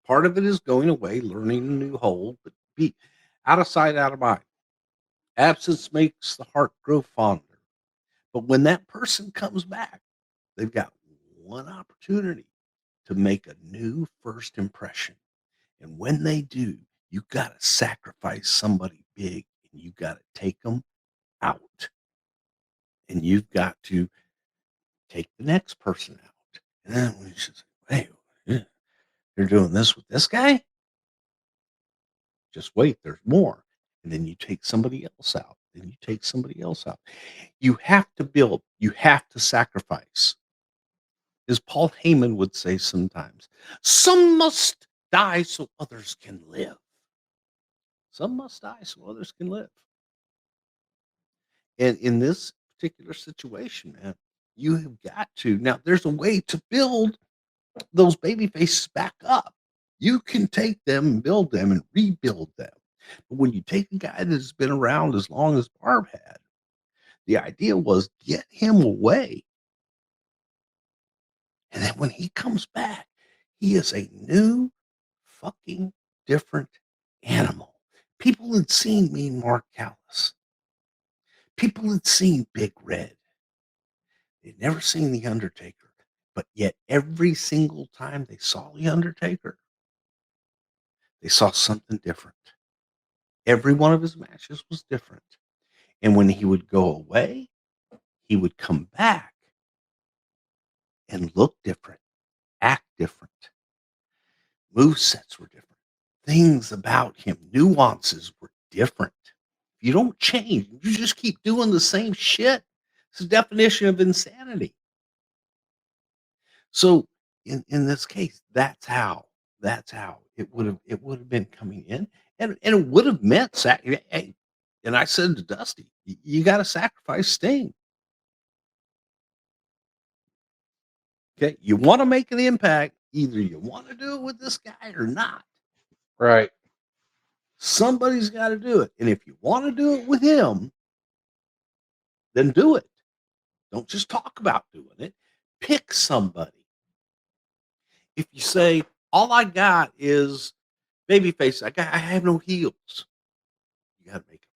Part of it is going away, learning a new hold, but be out of sight, out of mind. Absence makes the heart grow fonder. But when that person comes back, they've got one opportunity to make a new first impression. And when they do, you got to sacrifice somebody big and you got to take them out. And you've got to take the next person out. And then we just, hey, yeah, they're doing this with this guy. Just wait, there's more. And then you take somebody else out. Then you take somebody else out. You have to build, you have to sacrifice. As Paul Heyman would say sometimes, some must die so others can live. Some must die so others can live. And in this particular situation, man, You have got to. Now, there's a way to build those baby faces back up. You can take them and build them and rebuild them. But when you take a guy that's been around as long as Barb had, the idea was get him away. And then when he comes back, he is a new fucking different animal. People had seen Mean Mark Callis. People had seen Big Red. They'd never seen The Undertaker. But yet every single time they saw The Undertaker, they saw something different. Every one of his matches was different. And when he would go away, he would come back and look different, act different. Movesets were different. Things about him, nuances were different. If you don't change, you just keep doing the same shit. It's the definition of insanity. So in this case, that's how it would have been coming in, and it would have meant hey, and I said to Dusty, you got to sacrifice Sting. Okay, you want to make an impact, either you want to do it with this guy or not. Right. Somebody's got to do it, and if you want to do it with him, then do it. Don't just talk about doing it. Pick somebody. If you say all I got is babyface, I have no heels. You got to make a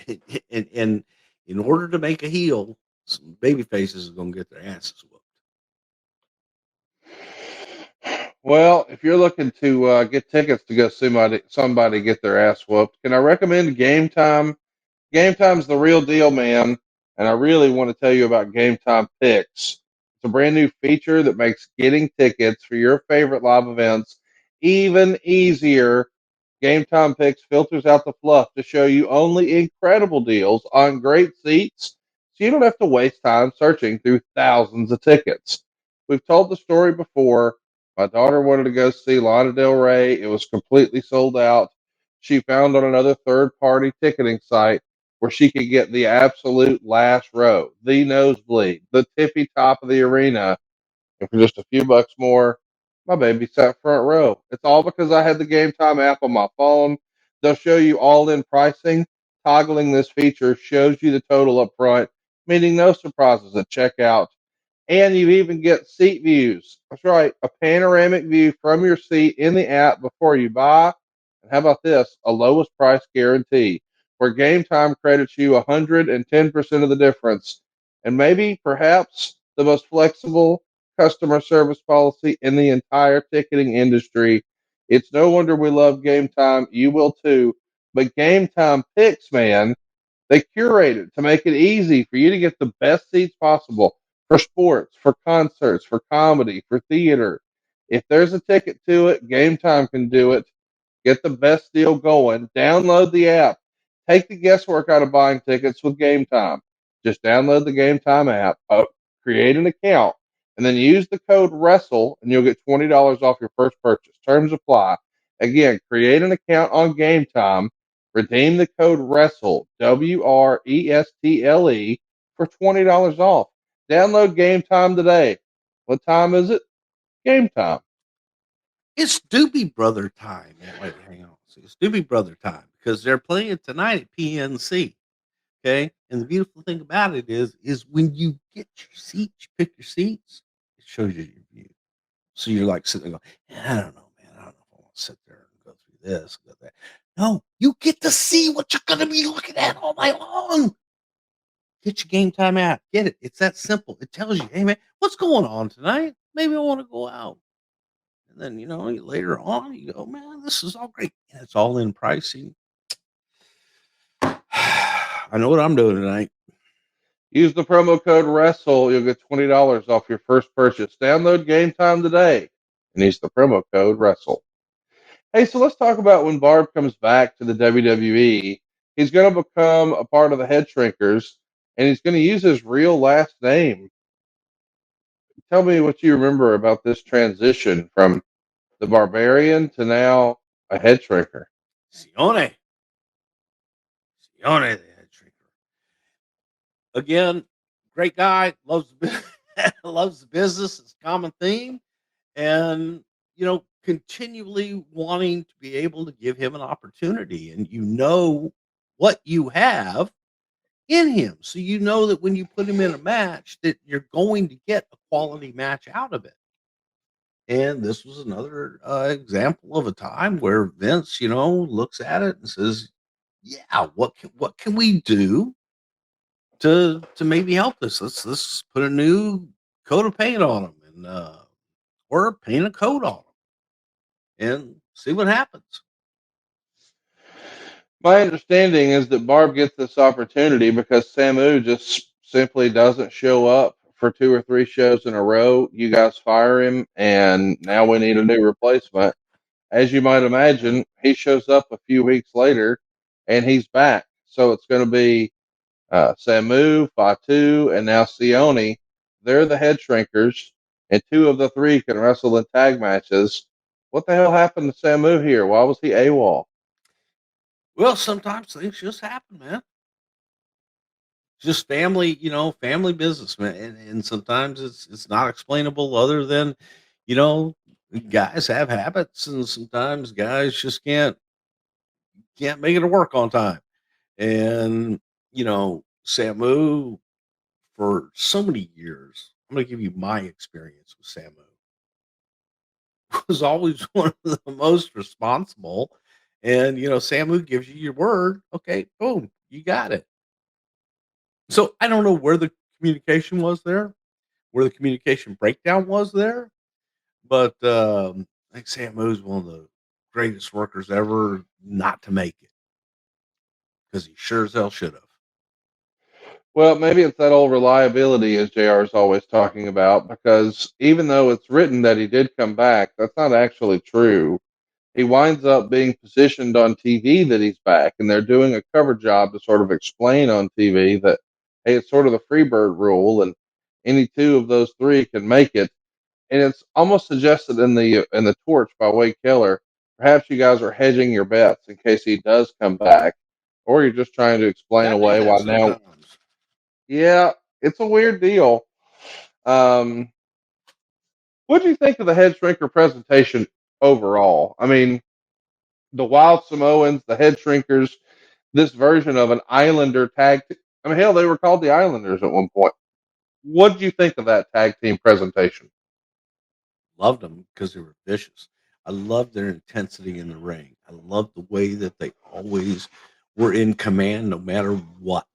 fucking heel. And in order to make a heel, some baby faces are going to get their asses whooped. Well, if you're looking to get tickets to go see somebody get their ass whooped, can I recommend Game Time? Game Time's the real deal, man. And I really want to tell you about Game Time Picks. It's a brand new feature that makes getting tickets for your favorite live events even easier. Game Time Picks filters out the fluff to show you only incredible deals on great seats, so you don't have to waste time searching through thousands of tickets. We've told the story before. My daughter wanted to go see Lana Del Rey. It was completely sold out. She found on another third party ticketing site where she could get the absolute last row, the nosebleed, the tippy top of the arena, and for just a few bucks more, my baby sat front row. It's all because I had the Game Time app on my phone. They'll show you all in pricing. Toggling this feature shows you the total up front, meaning no surprises at checkout. And you even get seat views. That's right, a panoramic view from your seat in the app before you buy. And how about this? A lowest price guarantee, where Game Time credits you 110% of the difference. And maybe, perhaps, the most flexible customer service policy in the entire ticketing industry. It's no wonder we love Game Time. You will too. But Game Time picks, man, they curate it to make it easy for you to get the best seats possible for sports, for concerts, for comedy, for theater. If there's a ticket to it, Game Time can do it. Get the best deal going. Download the app. Take the guesswork out of buying tickets with Game Time. Just download the Game Time app, create an account, and then use the code WRESTLE, and you'll get $20 off your first purchase. Terms apply. Again, create an account on Game Time. Redeem the code WRESTLE, WRESTLE, for $20 off. Download Game Time today. What time is it? Game Time. It's Doobie Brother time. Wait, hang on. It's Doobie Brother time because they're playing tonight at PNC. Okay, and the beautiful thing about it is when you get your seats, you pick your seats, it shows you your view. So you're like sitting there going, I don't know, man. I don't know if I want to sit there and go through this, go that. No, you get to see what you're going to be looking at all night long. Get your Game Time app. Get it. It's that simple. It tells you, hey, man, what's going on tonight? Maybe I want to go out. And then, later on, you go, man, this is all great. And it's all in pricing. I know what I'm doing tonight. Use the promo code WRESTLE. You'll get $20 off your first purchase. Download Game Time today and use the promo code WRESTLE. Hey, so let's talk about when Barb comes back to the WWE. He's going to become a part of the Head Shrinkers, and he's going to use his real last name. Tell me what you remember about this transition from the Barbarian to now a Head Shrinker. Sione, the Head Shrinker. Again, great guy, loves loves the business. It's a common theme, and continually wanting to be able to give him an opportunity, and what you have in him, so you know that when you put him in a match, that you're going to get a quality match out of it. And this was another example of a time where Vince, looks at it and says, "Yeah, what can we do to maybe help this? Let's put a new coat of paint on them, and or paint a coat on them and see what happens." My understanding is that Barb gets this opportunity because Samu just simply doesn't show up for 2 or 3 shows in a row. You guys fire him, and now we need a new replacement. As you might imagine, he shows up a few weeks later, and he's back. So it's going to be Samu, Fatu, and now Sione. They're the head shrinkers, and 2 of the 3 can wrestle in tag matches. What the hell happened to Samu here? Why was he AWOL? Well, sometimes things just happen, man. Just family, family business, man, and sometimes it's not explainable other than, you know, guys have habits, and sometimes guys just can't make it to work on time. And Samu, for so many years, I'm going to give you my experience with Samu, was always one of the most responsible. And Samu gives you your word. Okay, boom, you got it. So I don't know where the communication was there, where the communication breakdown was there, but I think Samu is one of the greatest workers ever not to make it, because he sure as hell should have. Well, maybe it's that old reliability as JR is always talking about, because even though it's written that he did come back, that's not actually true. He winds up being positioned on TV that he's back, and they're doing a cover job to sort of explain on TV that, hey, it's sort of the Freebird rule, and any 2 of those 3 can make it. And it's almost suggested in the torch by Wade Keller. Perhaps you guys are hedging your bets in case he does come back, or you're just trying to explain Gotta do away that why now. sometimes. Yeah, it's a weird deal. Um, what do you think of the head shrinker presentation overall? I mean, the Wild Samoans, the head shrinkers, this version of an Islander tag. I mean, hell, they were called the Islanders at one point. What did you think of that tag team presentation? Loved them because they were vicious. I loved their intensity in the ring. I loved the way that they always were in command, no matter what.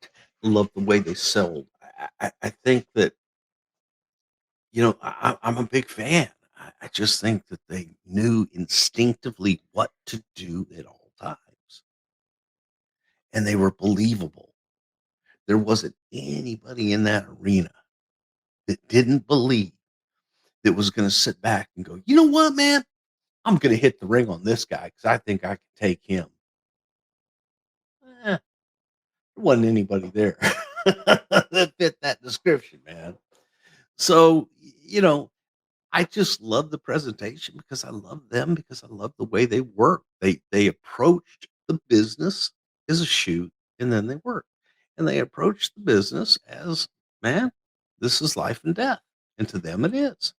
I loved the way they sold. I think that I'm a big fan. I just think that they knew instinctively what to do at all times, and they were believable. There wasn't anybody in that arena that didn't believe, that was going to sit back and go, you know what, man, I'm going to hit the ring on this guy because I think I can take him. There wasn't anybody there that fit that description, man. So, I just love the presentation because I love them, because I love the way they work. They approached the business as a shoot, and then they work. And they approached the business as, man, this is life and death. And to them it is.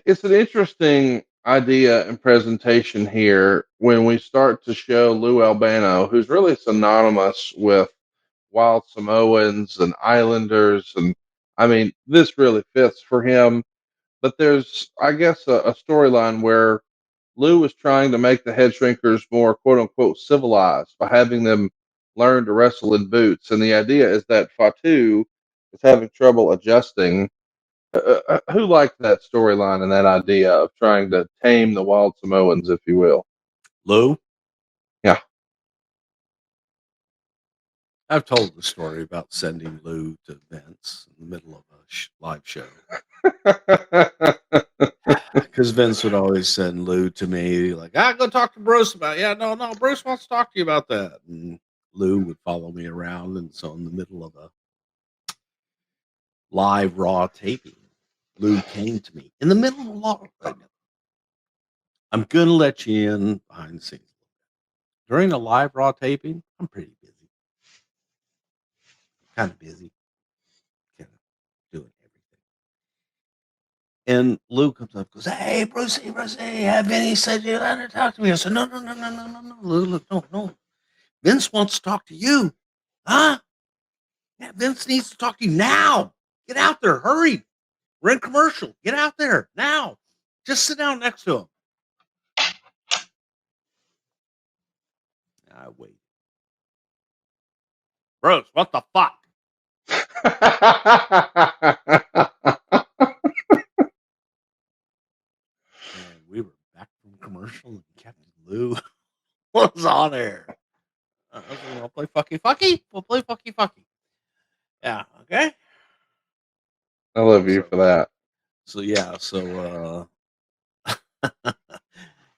It's an interesting idea and presentation here when we start to show Lou Albano, who's really synonymous with Wild Samoans and Islanders. And I mean, this really fits for him. But there's, I guess, a storyline where Lou was trying to make the head shrinkers more quote unquote civilized by having them learn to wrestle in boots. And the idea is that Fatu is having trouble adjusting. Who liked that storyline and that idea of trying to tame the wild Samoans, if you will? Lou, Yeah. I've told the story about sending Lou to Vince in the middle of a live show, because Vince would always send Lou to me, like, "I go talk to Bruce about it." Yeah, no, no, Bruce wants to talk to you about that. And Lou would follow me around, and so in the middle of a live Raw taping, Lou came to me in the middle of a Raw. I'm gonna let you in behind the scenes. During a live Raw taping, I'm pretty busy. kind of busy, kind of doing everything. And Lou comes up, goes, "Hey, Brucey, Vinny said you had to talk to me." I said, "No, Lou, look, no. Vince wants to talk to you, huh? Yeah, Vince needs to talk to you now. Get out there, hurry. We're in commercial. Get out there now. Just sit down next to him." I wait. Bruce, what the fuck? And we were back from commercial, and Captain Lou was on air. I was like, "We'll play fucky. We'll play fucky. Yeah, okay. I love you So, for that.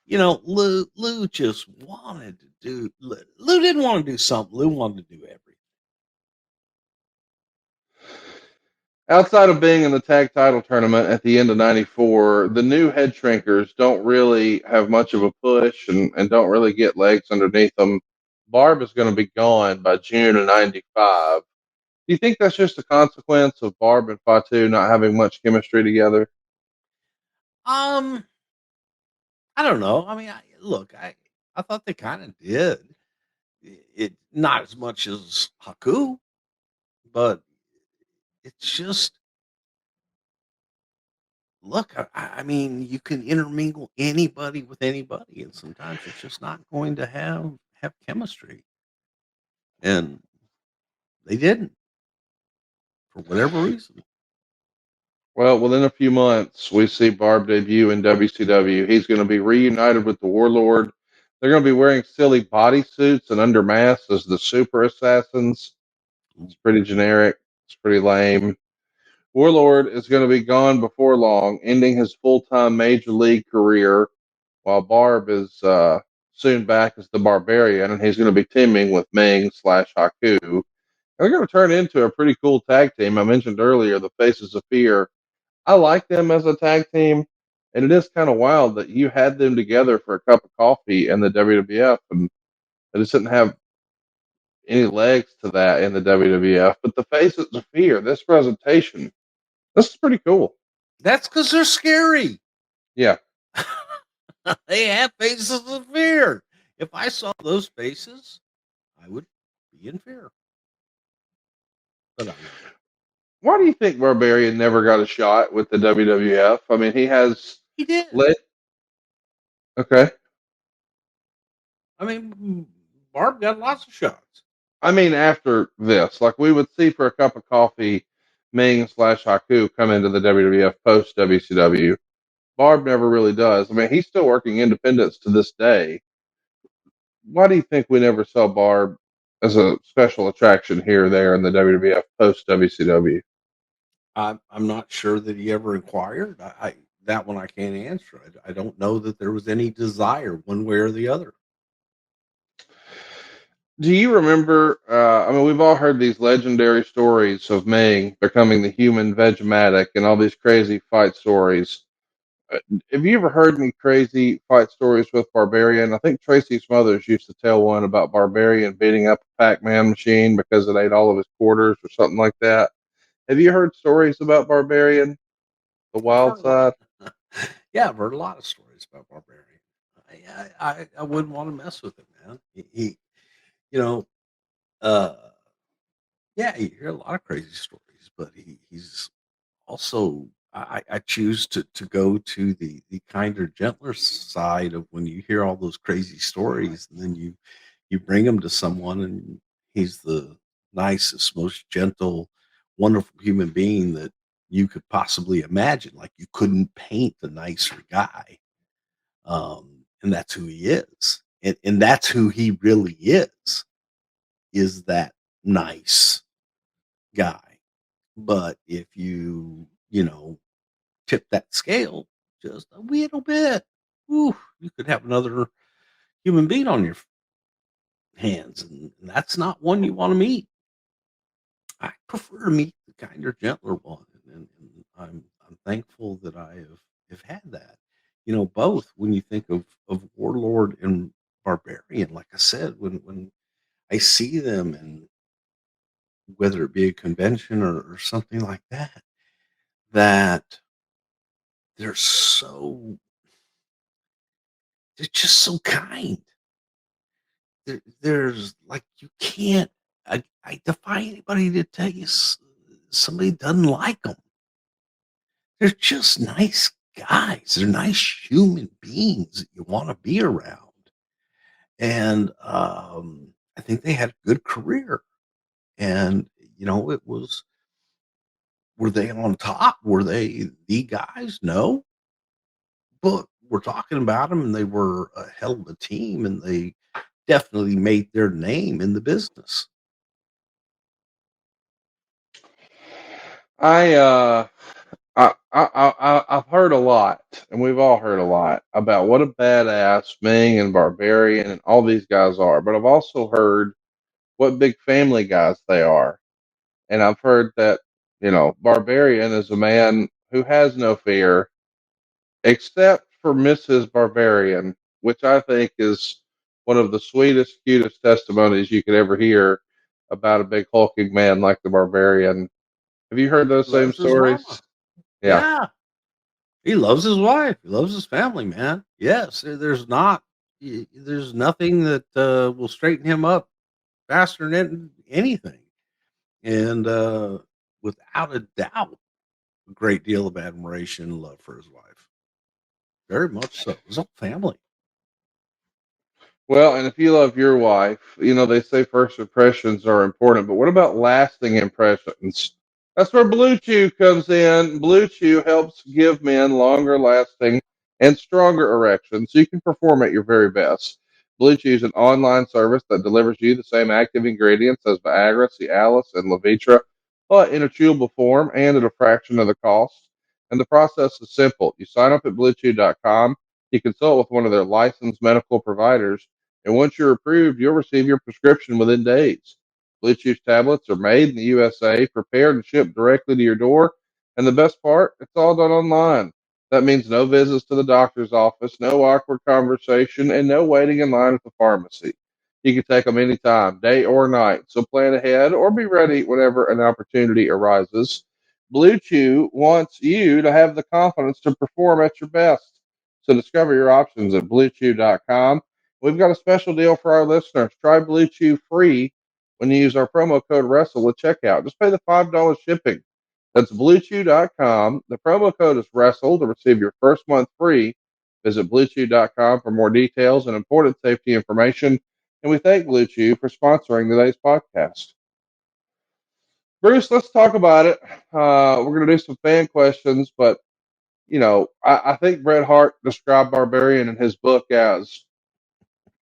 yeah, Lou just wanted to do. Lou didn't want to do something. Lou wanted to do everything. Outside of being in the tag title tournament at the end of '94, the new head shrinkers don't really have much of a push and don't really get legs underneath them. Barb is going to be gone by June of '95. Do you think that's just a consequence of Barb and Fatu not having much chemistry together? Um, I don't know. I mean, I thought they kind of did. It not as much as Haku, but it's just look. I mean, you can intermingle anybody with anybody, and sometimes it's just not going to have chemistry, and they didn't for whatever reason. Well, within a few months, we see Barb debut in WCW. He's going to be reunited with the Warlord. They're going to be wearing silly bodysuits and under masks as the Super Assassins. It's pretty generic. It's pretty lame. Warlord is going to be gone before long, ending his full-time major league career, while Barb is soon back as the Barbarian, and he's going to be teaming with Ming slash Haku. They're going to turn into a pretty cool tag team. I mentioned earlier the Faces of Fear. I like them as a tag team, and it is kind of wild that you had them together for a cup of coffee in the WWF, and they just didn't have any legs to that in the WWF. But the Faces of Fear, this presentation, this is pretty cool. That's because they're scary. Yeah. They have faces of fear. If I saw those faces, I would be in fear. But I'm not. Why do you think Barbarian never got a shot with the WWF? I mean, he has He did. lit. Okay. I mean, Barb got lots of shots. I mean, after this, like we would see for a cup of coffee, Ming slash Haku come into the WWF post WCW. Barb never really does. I mean, he's still working independence to this day. Why do you think we never saw Barb as a special attraction here or there in the WWF post WCW? I'm not sure that he ever inquired. I that one I can't answer. I don't know that there was any desire one way or the other. Do you remember? I mean, we've all heard these legendary stories of Ming becoming the human Vegematic and all these crazy fight stories. Uh, Have you ever heard any crazy fight stories with Barbarian? I think Tracy Smothers used to tell one about Barbarian beating up a Pac-Man machine because it ate all of his quarters or something like that. Have you heard stories about Barbarian, the I've wild heard a lot. side? Yeah, I've heard a lot of stories about Barbarian. I wouldn't want to mess with him, man. You know, uh, yeah, you hear a lot of crazy stories, but he's also I choose to go to the kinder, gentler side of when you hear all those crazy stories, and then you bring them to someone, and he's the nicest, most gentle, wonderful human being that you could possibly imagine. Like you couldn't paint a nicer guy, and that's who he is, and that's who he really is that nice guy. But if you tip that scale just a little bit, ooh, you could have another human being on your hands, and that's not one you want to meet. I prefer to meet the kinder, gentler one, and I'm thankful that I have had that. Both when you think of Warlord and Barbarian, like I said, when I see them whether it be a convention or something like that, that they're so they're just so kind. There's like you can't. I defy anybody to tell you somebody doesn't like them. They're just nice guys. They're nice human beings that you want to be around. And I think they had a good career. And it was. Were they on top? Were they the guys? No, but we're talking about them, and they were a hell of a team, and they definitely made their name in the business. I I've heard a lot, and we've all heard a lot about what a badass Ming and Barbarian and all these guys are. But I've also heard what big family guys they are, and I've heard that Barbarian is a man who has no fear, except for Mrs. Barbarian, which I think is one of the sweetest, cutest testimonies you could ever hear about a big hulking man like the Barbarian. Have you heard those He same loves his stories? mama. Yeah. Yeah, he loves his wife. He loves his family, man. Yes, there's nothing that will straighten him up faster than anything. And without a doubt, a great deal of admiration and love for his wife. Very much so. His whole family. Well, and if you love your wife, they say first impressions are important, but what about lasting impressions? That's where Blue Chew comes in. Blue Chew helps give men longer lasting and stronger erections so you can perform at your very best. Blue Chew is an online service that delivers you the same active ingredients as Viagra, Cialis, and Levitra, but in a chewable form and at a fraction of the cost. And the process is simple. You sign up at BlueChew.com, you consult with one of their licensed medical providers, and once you're approved, you'll receive your prescription within days. Blue Chew tablets are made in the USA, prepared and shipped directly to your door. And the best part, it's all done online. That means no visits to the doctor's office, no awkward conversation, and no waiting in line at the pharmacy. You can take them anytime, day or night. So plan ahead or be ready whenever an opportunity arises. Blue Chew wants you to have the confidence to perform at your best. So discover your options at bluechew.com. We've got a special deal for our listeners. Try Blue Chew free when you use our promo code WRESTLE at checkout. Just pay the $5 shipping. That's bluechew.com. The promo code is WRESTLE to receive your first month free. Visit bluechew.com for more details and important safety information. And we thank Blue Chew for sponsoring today's podcast. Bruce, let's talk about it. We're going to do some fan questions, but I think Bret Hart described Barbarian in his book as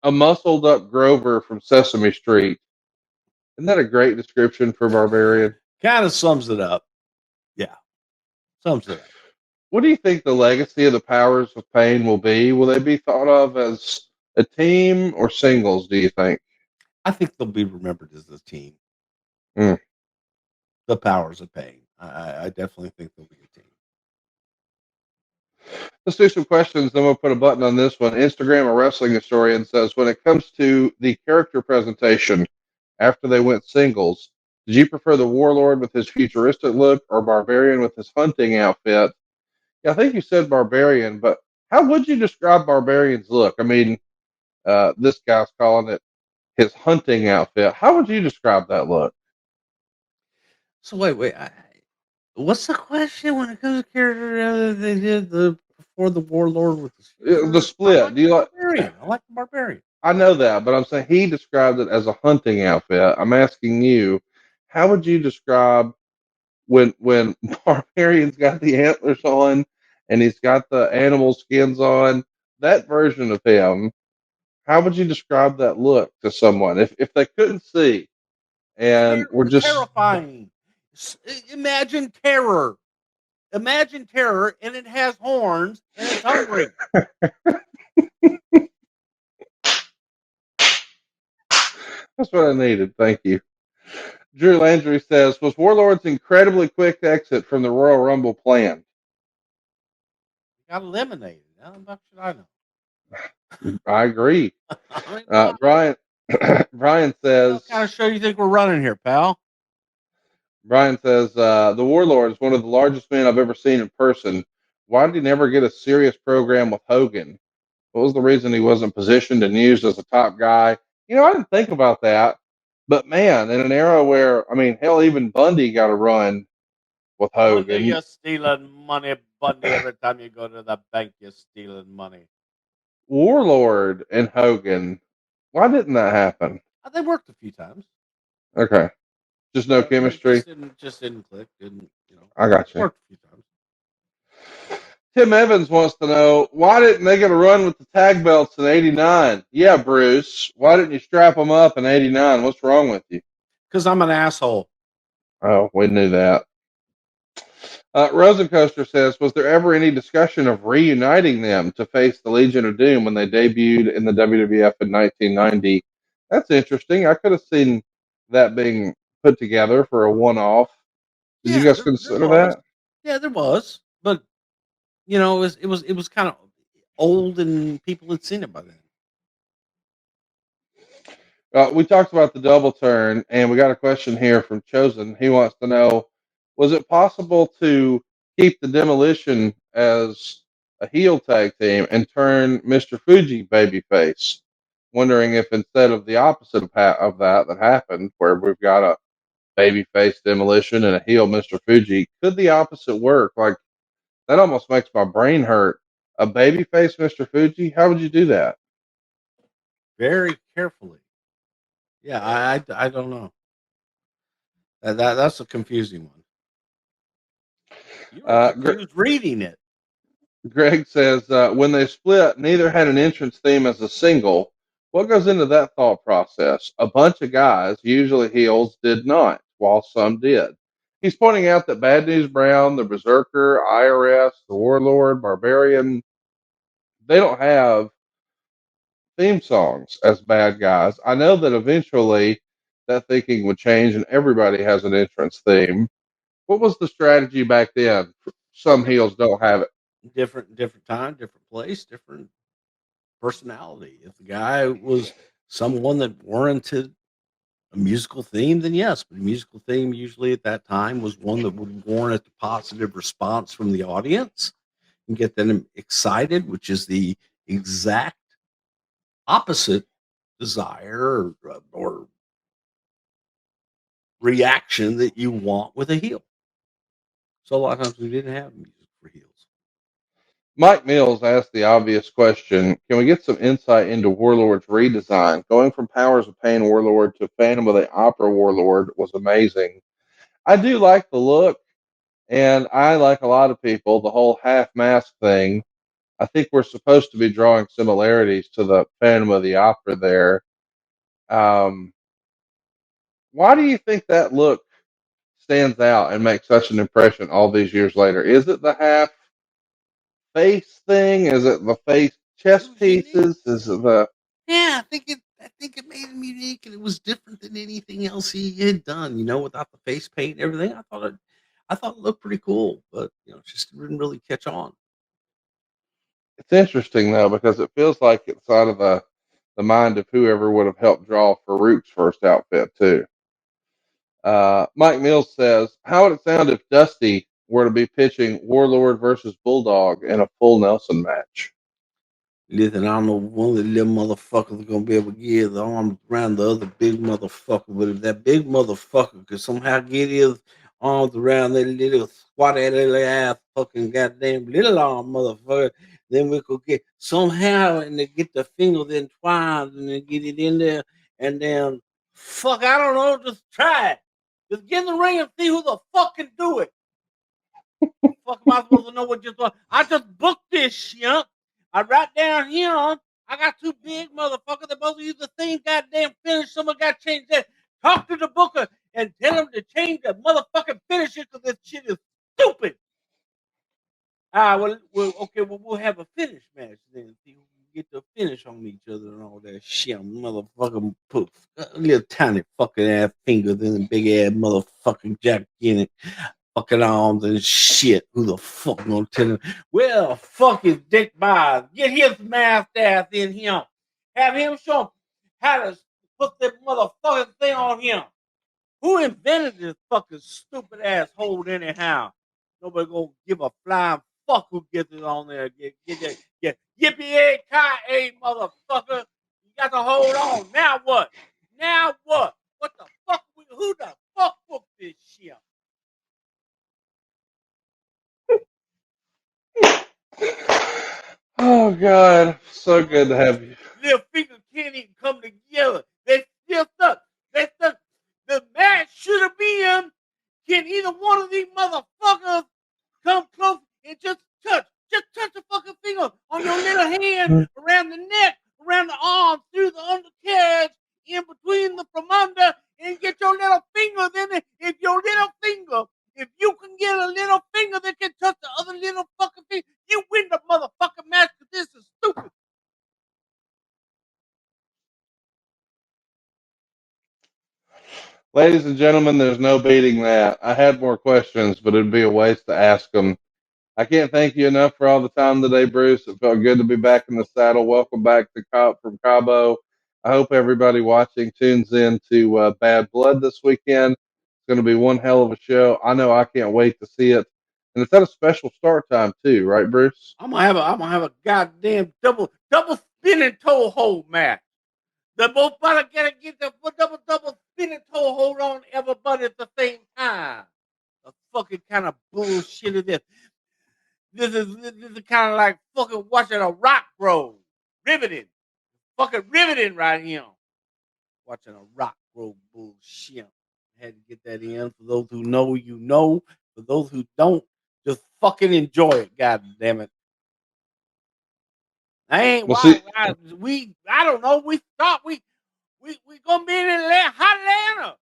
a muscled up Grover from Sesame Street. Isn't that a great description for Barbarian? Kind of sums it up. Yeah, sums it up. What do you think the legacy of the Powers of Pain will be? Will they be thought of as a team or singles, do you think? I think they'll be remembered as the team, Mm. the Powers of Pain. I definitely think they'll be a team. Let's do some questions, then we'll put a button on this one. Instagram, a wrestling historian, says when it comes to the character presentation after they went singles, did you prefer the Warlord with his futuristic look or Barbarian with his hunting outfit? Yeah, I think you said Barbarian, but how would you describe Barbarian's look? I mean, this guy's calling it his hunting outfit. How would you describe that look? So wait. What's the question when it comes to character? They did the before the Warlord with his The future. I split. like Do the you like? Barbarian. I like the Barbarian. I know that, but I'm saying he described it as a hunting outfit. I'm asking you, how would you describe when Barbarian's got the antlers on and he's got the animal skins on? That version of him. How would you describe that look to someone if they couldn't see and were just Terrifying. Imagine terror. Imagine terror, and it has horns and it's hungry. that's what I needed. Thank you. Drew Landry says, was Warlord's incredibly quick exit from the Royal Rumble planned? Got eliminated. How much should I know? I agree. I mean, why? Brian Brian What kind says, of show you think we're running here, pal? Brian says the Warlord is one of the largest men I've ever seen in person. Why did he never get a serious program with Hogan? What was the reason he wasn't positioned and used as a top guy? I didn't think about that. But man, in an era where, I mean, hell, even Bundy got a run with Bundy, Hogan. you're stealing money. Bundy, every time you go to the bank, you're stealing money. Warlord and Hogan. Why didn't that happen? They worked a few times. Okay. Just no But chemistry. just didn't click. Didn't I got you. worked a few times. Tim Evans wants to know why didn't they get a run with the tag belts in '89? Yeah, Bruce. Why didn't you strap them up in '89? What's wrong with you? Because I'm an asshole. Oh, we knew that. Rosencoaster says, was there ever any discussion of reuniting them to face the Legion of Doom when they debuted in the WWF in 1990? That's interesting. I could have seen that being put together for a one-off. Did you Yeah, guys there consider was. that? Yeah, there was. But it was kind of old and people had seen it by then. We talked about the double turn, and we got a question here from Chosen. He wants to know, was it possible to keep the Demolition as a heel tag team and turn Mr. Fuji babyface? Wondering if instead of the opposite of that happened, where we've got a babyface Demolition and a heel Mr. Fuji, could the opposite work? Like, that almost makes my brain hurt. A babyface Mr. Fuji? How would you do that? Very carefully. Yeah, I don't know. That's a confusing one. You were Gr- confused reading it. Greg says, when they split, neither had an entrance theme as a single. What goes into that thought process? A bunch of guys, usually heels, did not, while some did. He's pointing out that Bad News Brown, the Berserker, IRS, the Warlord, Barbarian, they don't have theme songs as bad guys. I know that eventually that thinking would change and everybody has an entrance theme. What was the strategy back then? Some Different, heels don't have it. different time, different place, different personality. If the guy was someone that warranted a musical theme, then yes. But a musical theme usually at that time was one that would warrant a positive response from the audience and get them excited, which is the exact opposite desire or reaction that you want with a heel. So a lot of times we didn't have music for heels. Mike Mills asked the obvious question: can we get some insight into Warlord's redesign? Going from Powers of Pain Warlord to Phantom of the Opera Warlord was amazing. I do like the look, and I, like a lot of people, the whole half mask thing. I think we're supposed to be drawing similarities to the Phantom of the Opera there. Um, why do you think that look stands out and makes such an impression all these years later? Is it the half face thing? Is it the face It chest was unique. pieces? Is it the Yeah, I think it made him unique, and it was different than anything else he had done. Without the face paint and everything, I thought it looked pretty cool, but it just didn't really catch on. It's interesting though because it feels like it's out of the mind of whoever would have helped draw Farouk's first outfit too. Mike Mills says, "How would it sound if Dusty were to be pitching Warlord versus Bulldog in a full Nelson match?" Listen, I don't know one of the little motherfuckers gonna be able to get his arms around the other big motherfucker, but if that big motherfucker could somehow get his arms around that little squatty little ass fucking goddamn little arm motherfucker, then we could get somehow and then get the fingers entwined and then get it in there and then fuck, I don't know, just try it. Just get in the ring and see who the fuck can do it. Fuck am I supposed to know what just was? I just booked this shit. I write down here. I got two big motherfuckers that both use the same goddamn finish. Someone got to change that. Talk to the booker and tell him to change the motherfucking finisher because this shit is stupid. Okay, we'll have a finish match then. See who can get the finish on each other and all that shit. Motherfucking put little tiny fucking ass fingers and big ass motherfucking jack in it fucking arms and shit. Who the fuck gonna tell him? Well, fuck his dick by. Get his mask ass in him. Have him show him how to put that motherfucking thing on him. Who invented this fucking stupid ass hold anyhow? Nobody gonna give a flying fuck who gets it on there. Get yippee motherfucker. You got to hold on. Now what? Now what? What the fuck? Who the fuck booked this shit? Oh God, so good to have you. Little fingers can't even come together. They still stuck. They stuck. The match should have been. Can either one of these motherfuckers come close and just touch the fucking finger on your little hand, around the neck, around the arm, through the undercarriage, in between the from under, and get your little finger. Then if your little finger, if you can get a little finger that can touch the other little fucking finger, you win the motherfucking match, because this is stupid. Ladies and gentlemen, there's no beating that. I had more questions, but it'd be a waste to ask them. I can't thank you enough for all the time today, Bruce. It felt good to be back in the saddle. Welcome back to from Cabo. I hope everybody watching tunes in to Bad Blood this weekend. It's going to be one hell of a show. I know I can't wait to see it. And it's at a special start time too, right, Bruce? I'm gonna have a goddamn double spinning toe hold match. The both brother gotta get the double spinning toe hold on everybody at the same time. The fucking kind of bullshit is this? This is kind of like fucking watching a rock grow. Riveting. Fucking riveting right here. Watching a rock grow bullshit. I had to get that in. For those who know, you know. For those who don't, just fucking enjoy it. God damn it. I ain't We'll see. I don't know. We thought we gonna be in Atlanta, hot Atlanta.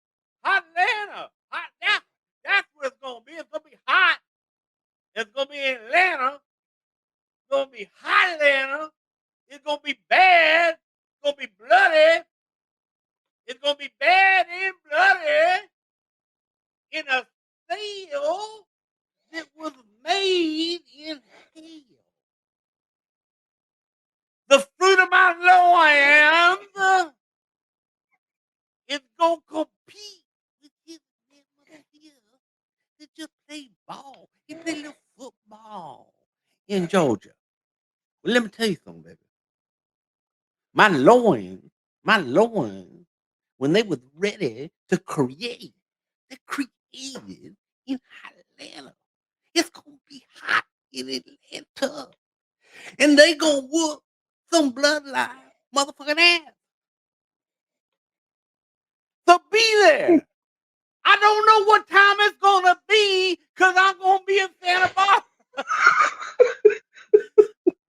Hot Atlanta. Hot that's where it's gonna be. It's gonna be hot. It's gonna be in Atlanta. It's gonna be hot Atlanta. It's gonna be bad. It's gonna be bloody. It's gonna be bad and bloody in a cell that was made in hell. The fruit of my loins is gonna compete with his grandmother here that just play ball. He play little football in Georgia. Well, let me tell you something, baby. My loins, when they was ready to create, they created in Atlanta. It's gonna be hot in Atlanta, and they gonna whoop some bloodline motherfucking ass. So be there. I don't know what time it's gonna be, cause I'm gonna be in Santa Barbara.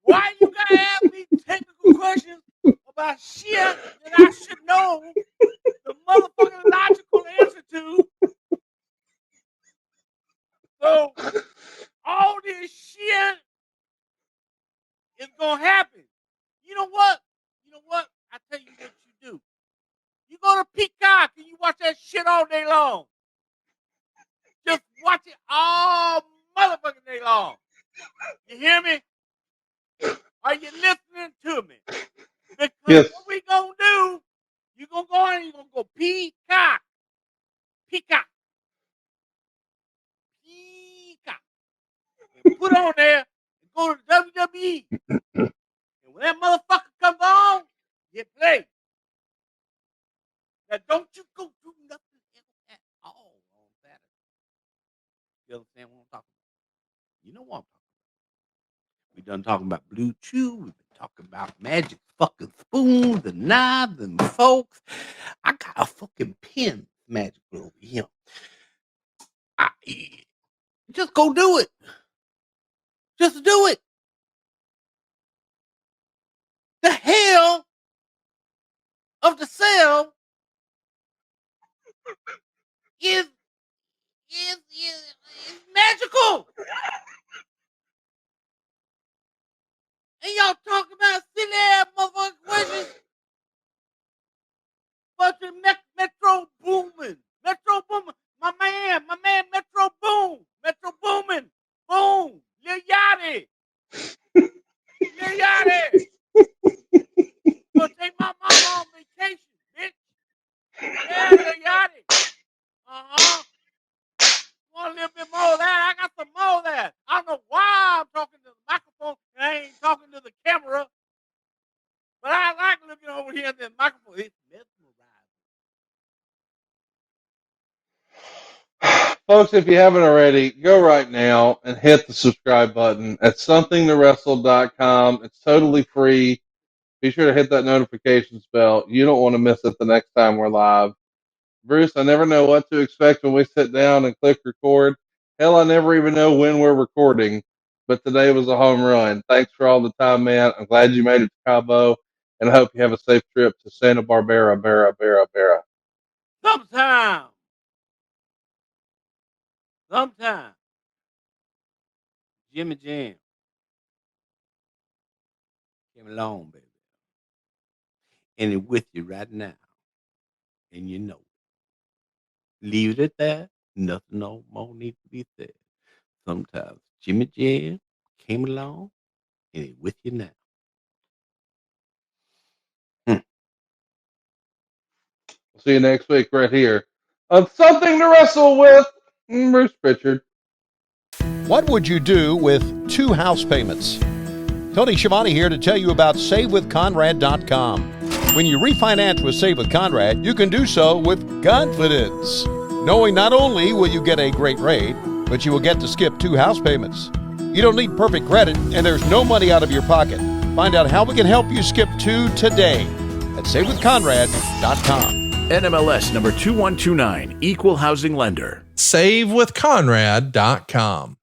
Why you gotta ask me technical questions about shit that I should know the motherfucking logical answer to? So all this shit is gonna happen. You know what? You know what? I tell you what you do. You go to Peacock and you watch that shit all day long. Just watch it all motherfucking day long. You hear me? Are you listening to me? Because Yes. what we gonna do, you gonna go in and you gonna go Peacock. Peacock. Peacock. And put on there and go to WWE. And when that motherfucker comes on, you play. Now don't you go do nothing else at all on Saturday. You understand what I'm talking about? You know what I'm talking about. We done talking about Blue Chew. We've been talking about magic fucking spoons and knives and forks. I got a fucking pin magic over here. Just go do it. Just do it. The hell of the cell is magical. And y'all talking about silly ass motherfucking questions. Fucking Metro Boomin. Metro Boomin. My man Metro Boom. Metro Boomin. Boom. Lil Yachty. Lil Yachty. Gonna take my mama on vacation, bitch. Yeah, Lil Yachty. that microphone. It's mesmerizing. Folks, if you haven't already, go right now and hit the subscribe button at somethingtowrestle.com. It's totally free. Be sure to hit that notifications bell. You don't want to miss it the next time we're live. Bruce, I never know what to expect when we sit down and click record. Hell, I never even know when we're recording. But today was a home run. Thanks for all the time, man. I'm glad you made it to Cabo, and I hope you have a safe trip to Santa Barbara, Bera. Sometime, Jimmy Jam came along, baby, and it's with you right now, and you know it. Leave it at that. Nothing no more needs to be said. Sometimes Jimmy Jam came along, and it's with you now. We'll see you next week right here on Something to Wrestle with Bruce Prichard. What would you do with 2 house payments? Tony Schiavone here to tell you about SaveWithConrad.com. When you refinance with Save with Conrad, you can do so with confidence, knowing not only will you get a great rate, but you will get to skip 2 house payments. You don't need perfect credit, and there's no money out of your pocket. Find out how we can help you skip 2 today at SaveWithConrad.com. NMLS number 2129, Equal Housing Lender. SaveWithConrad.com.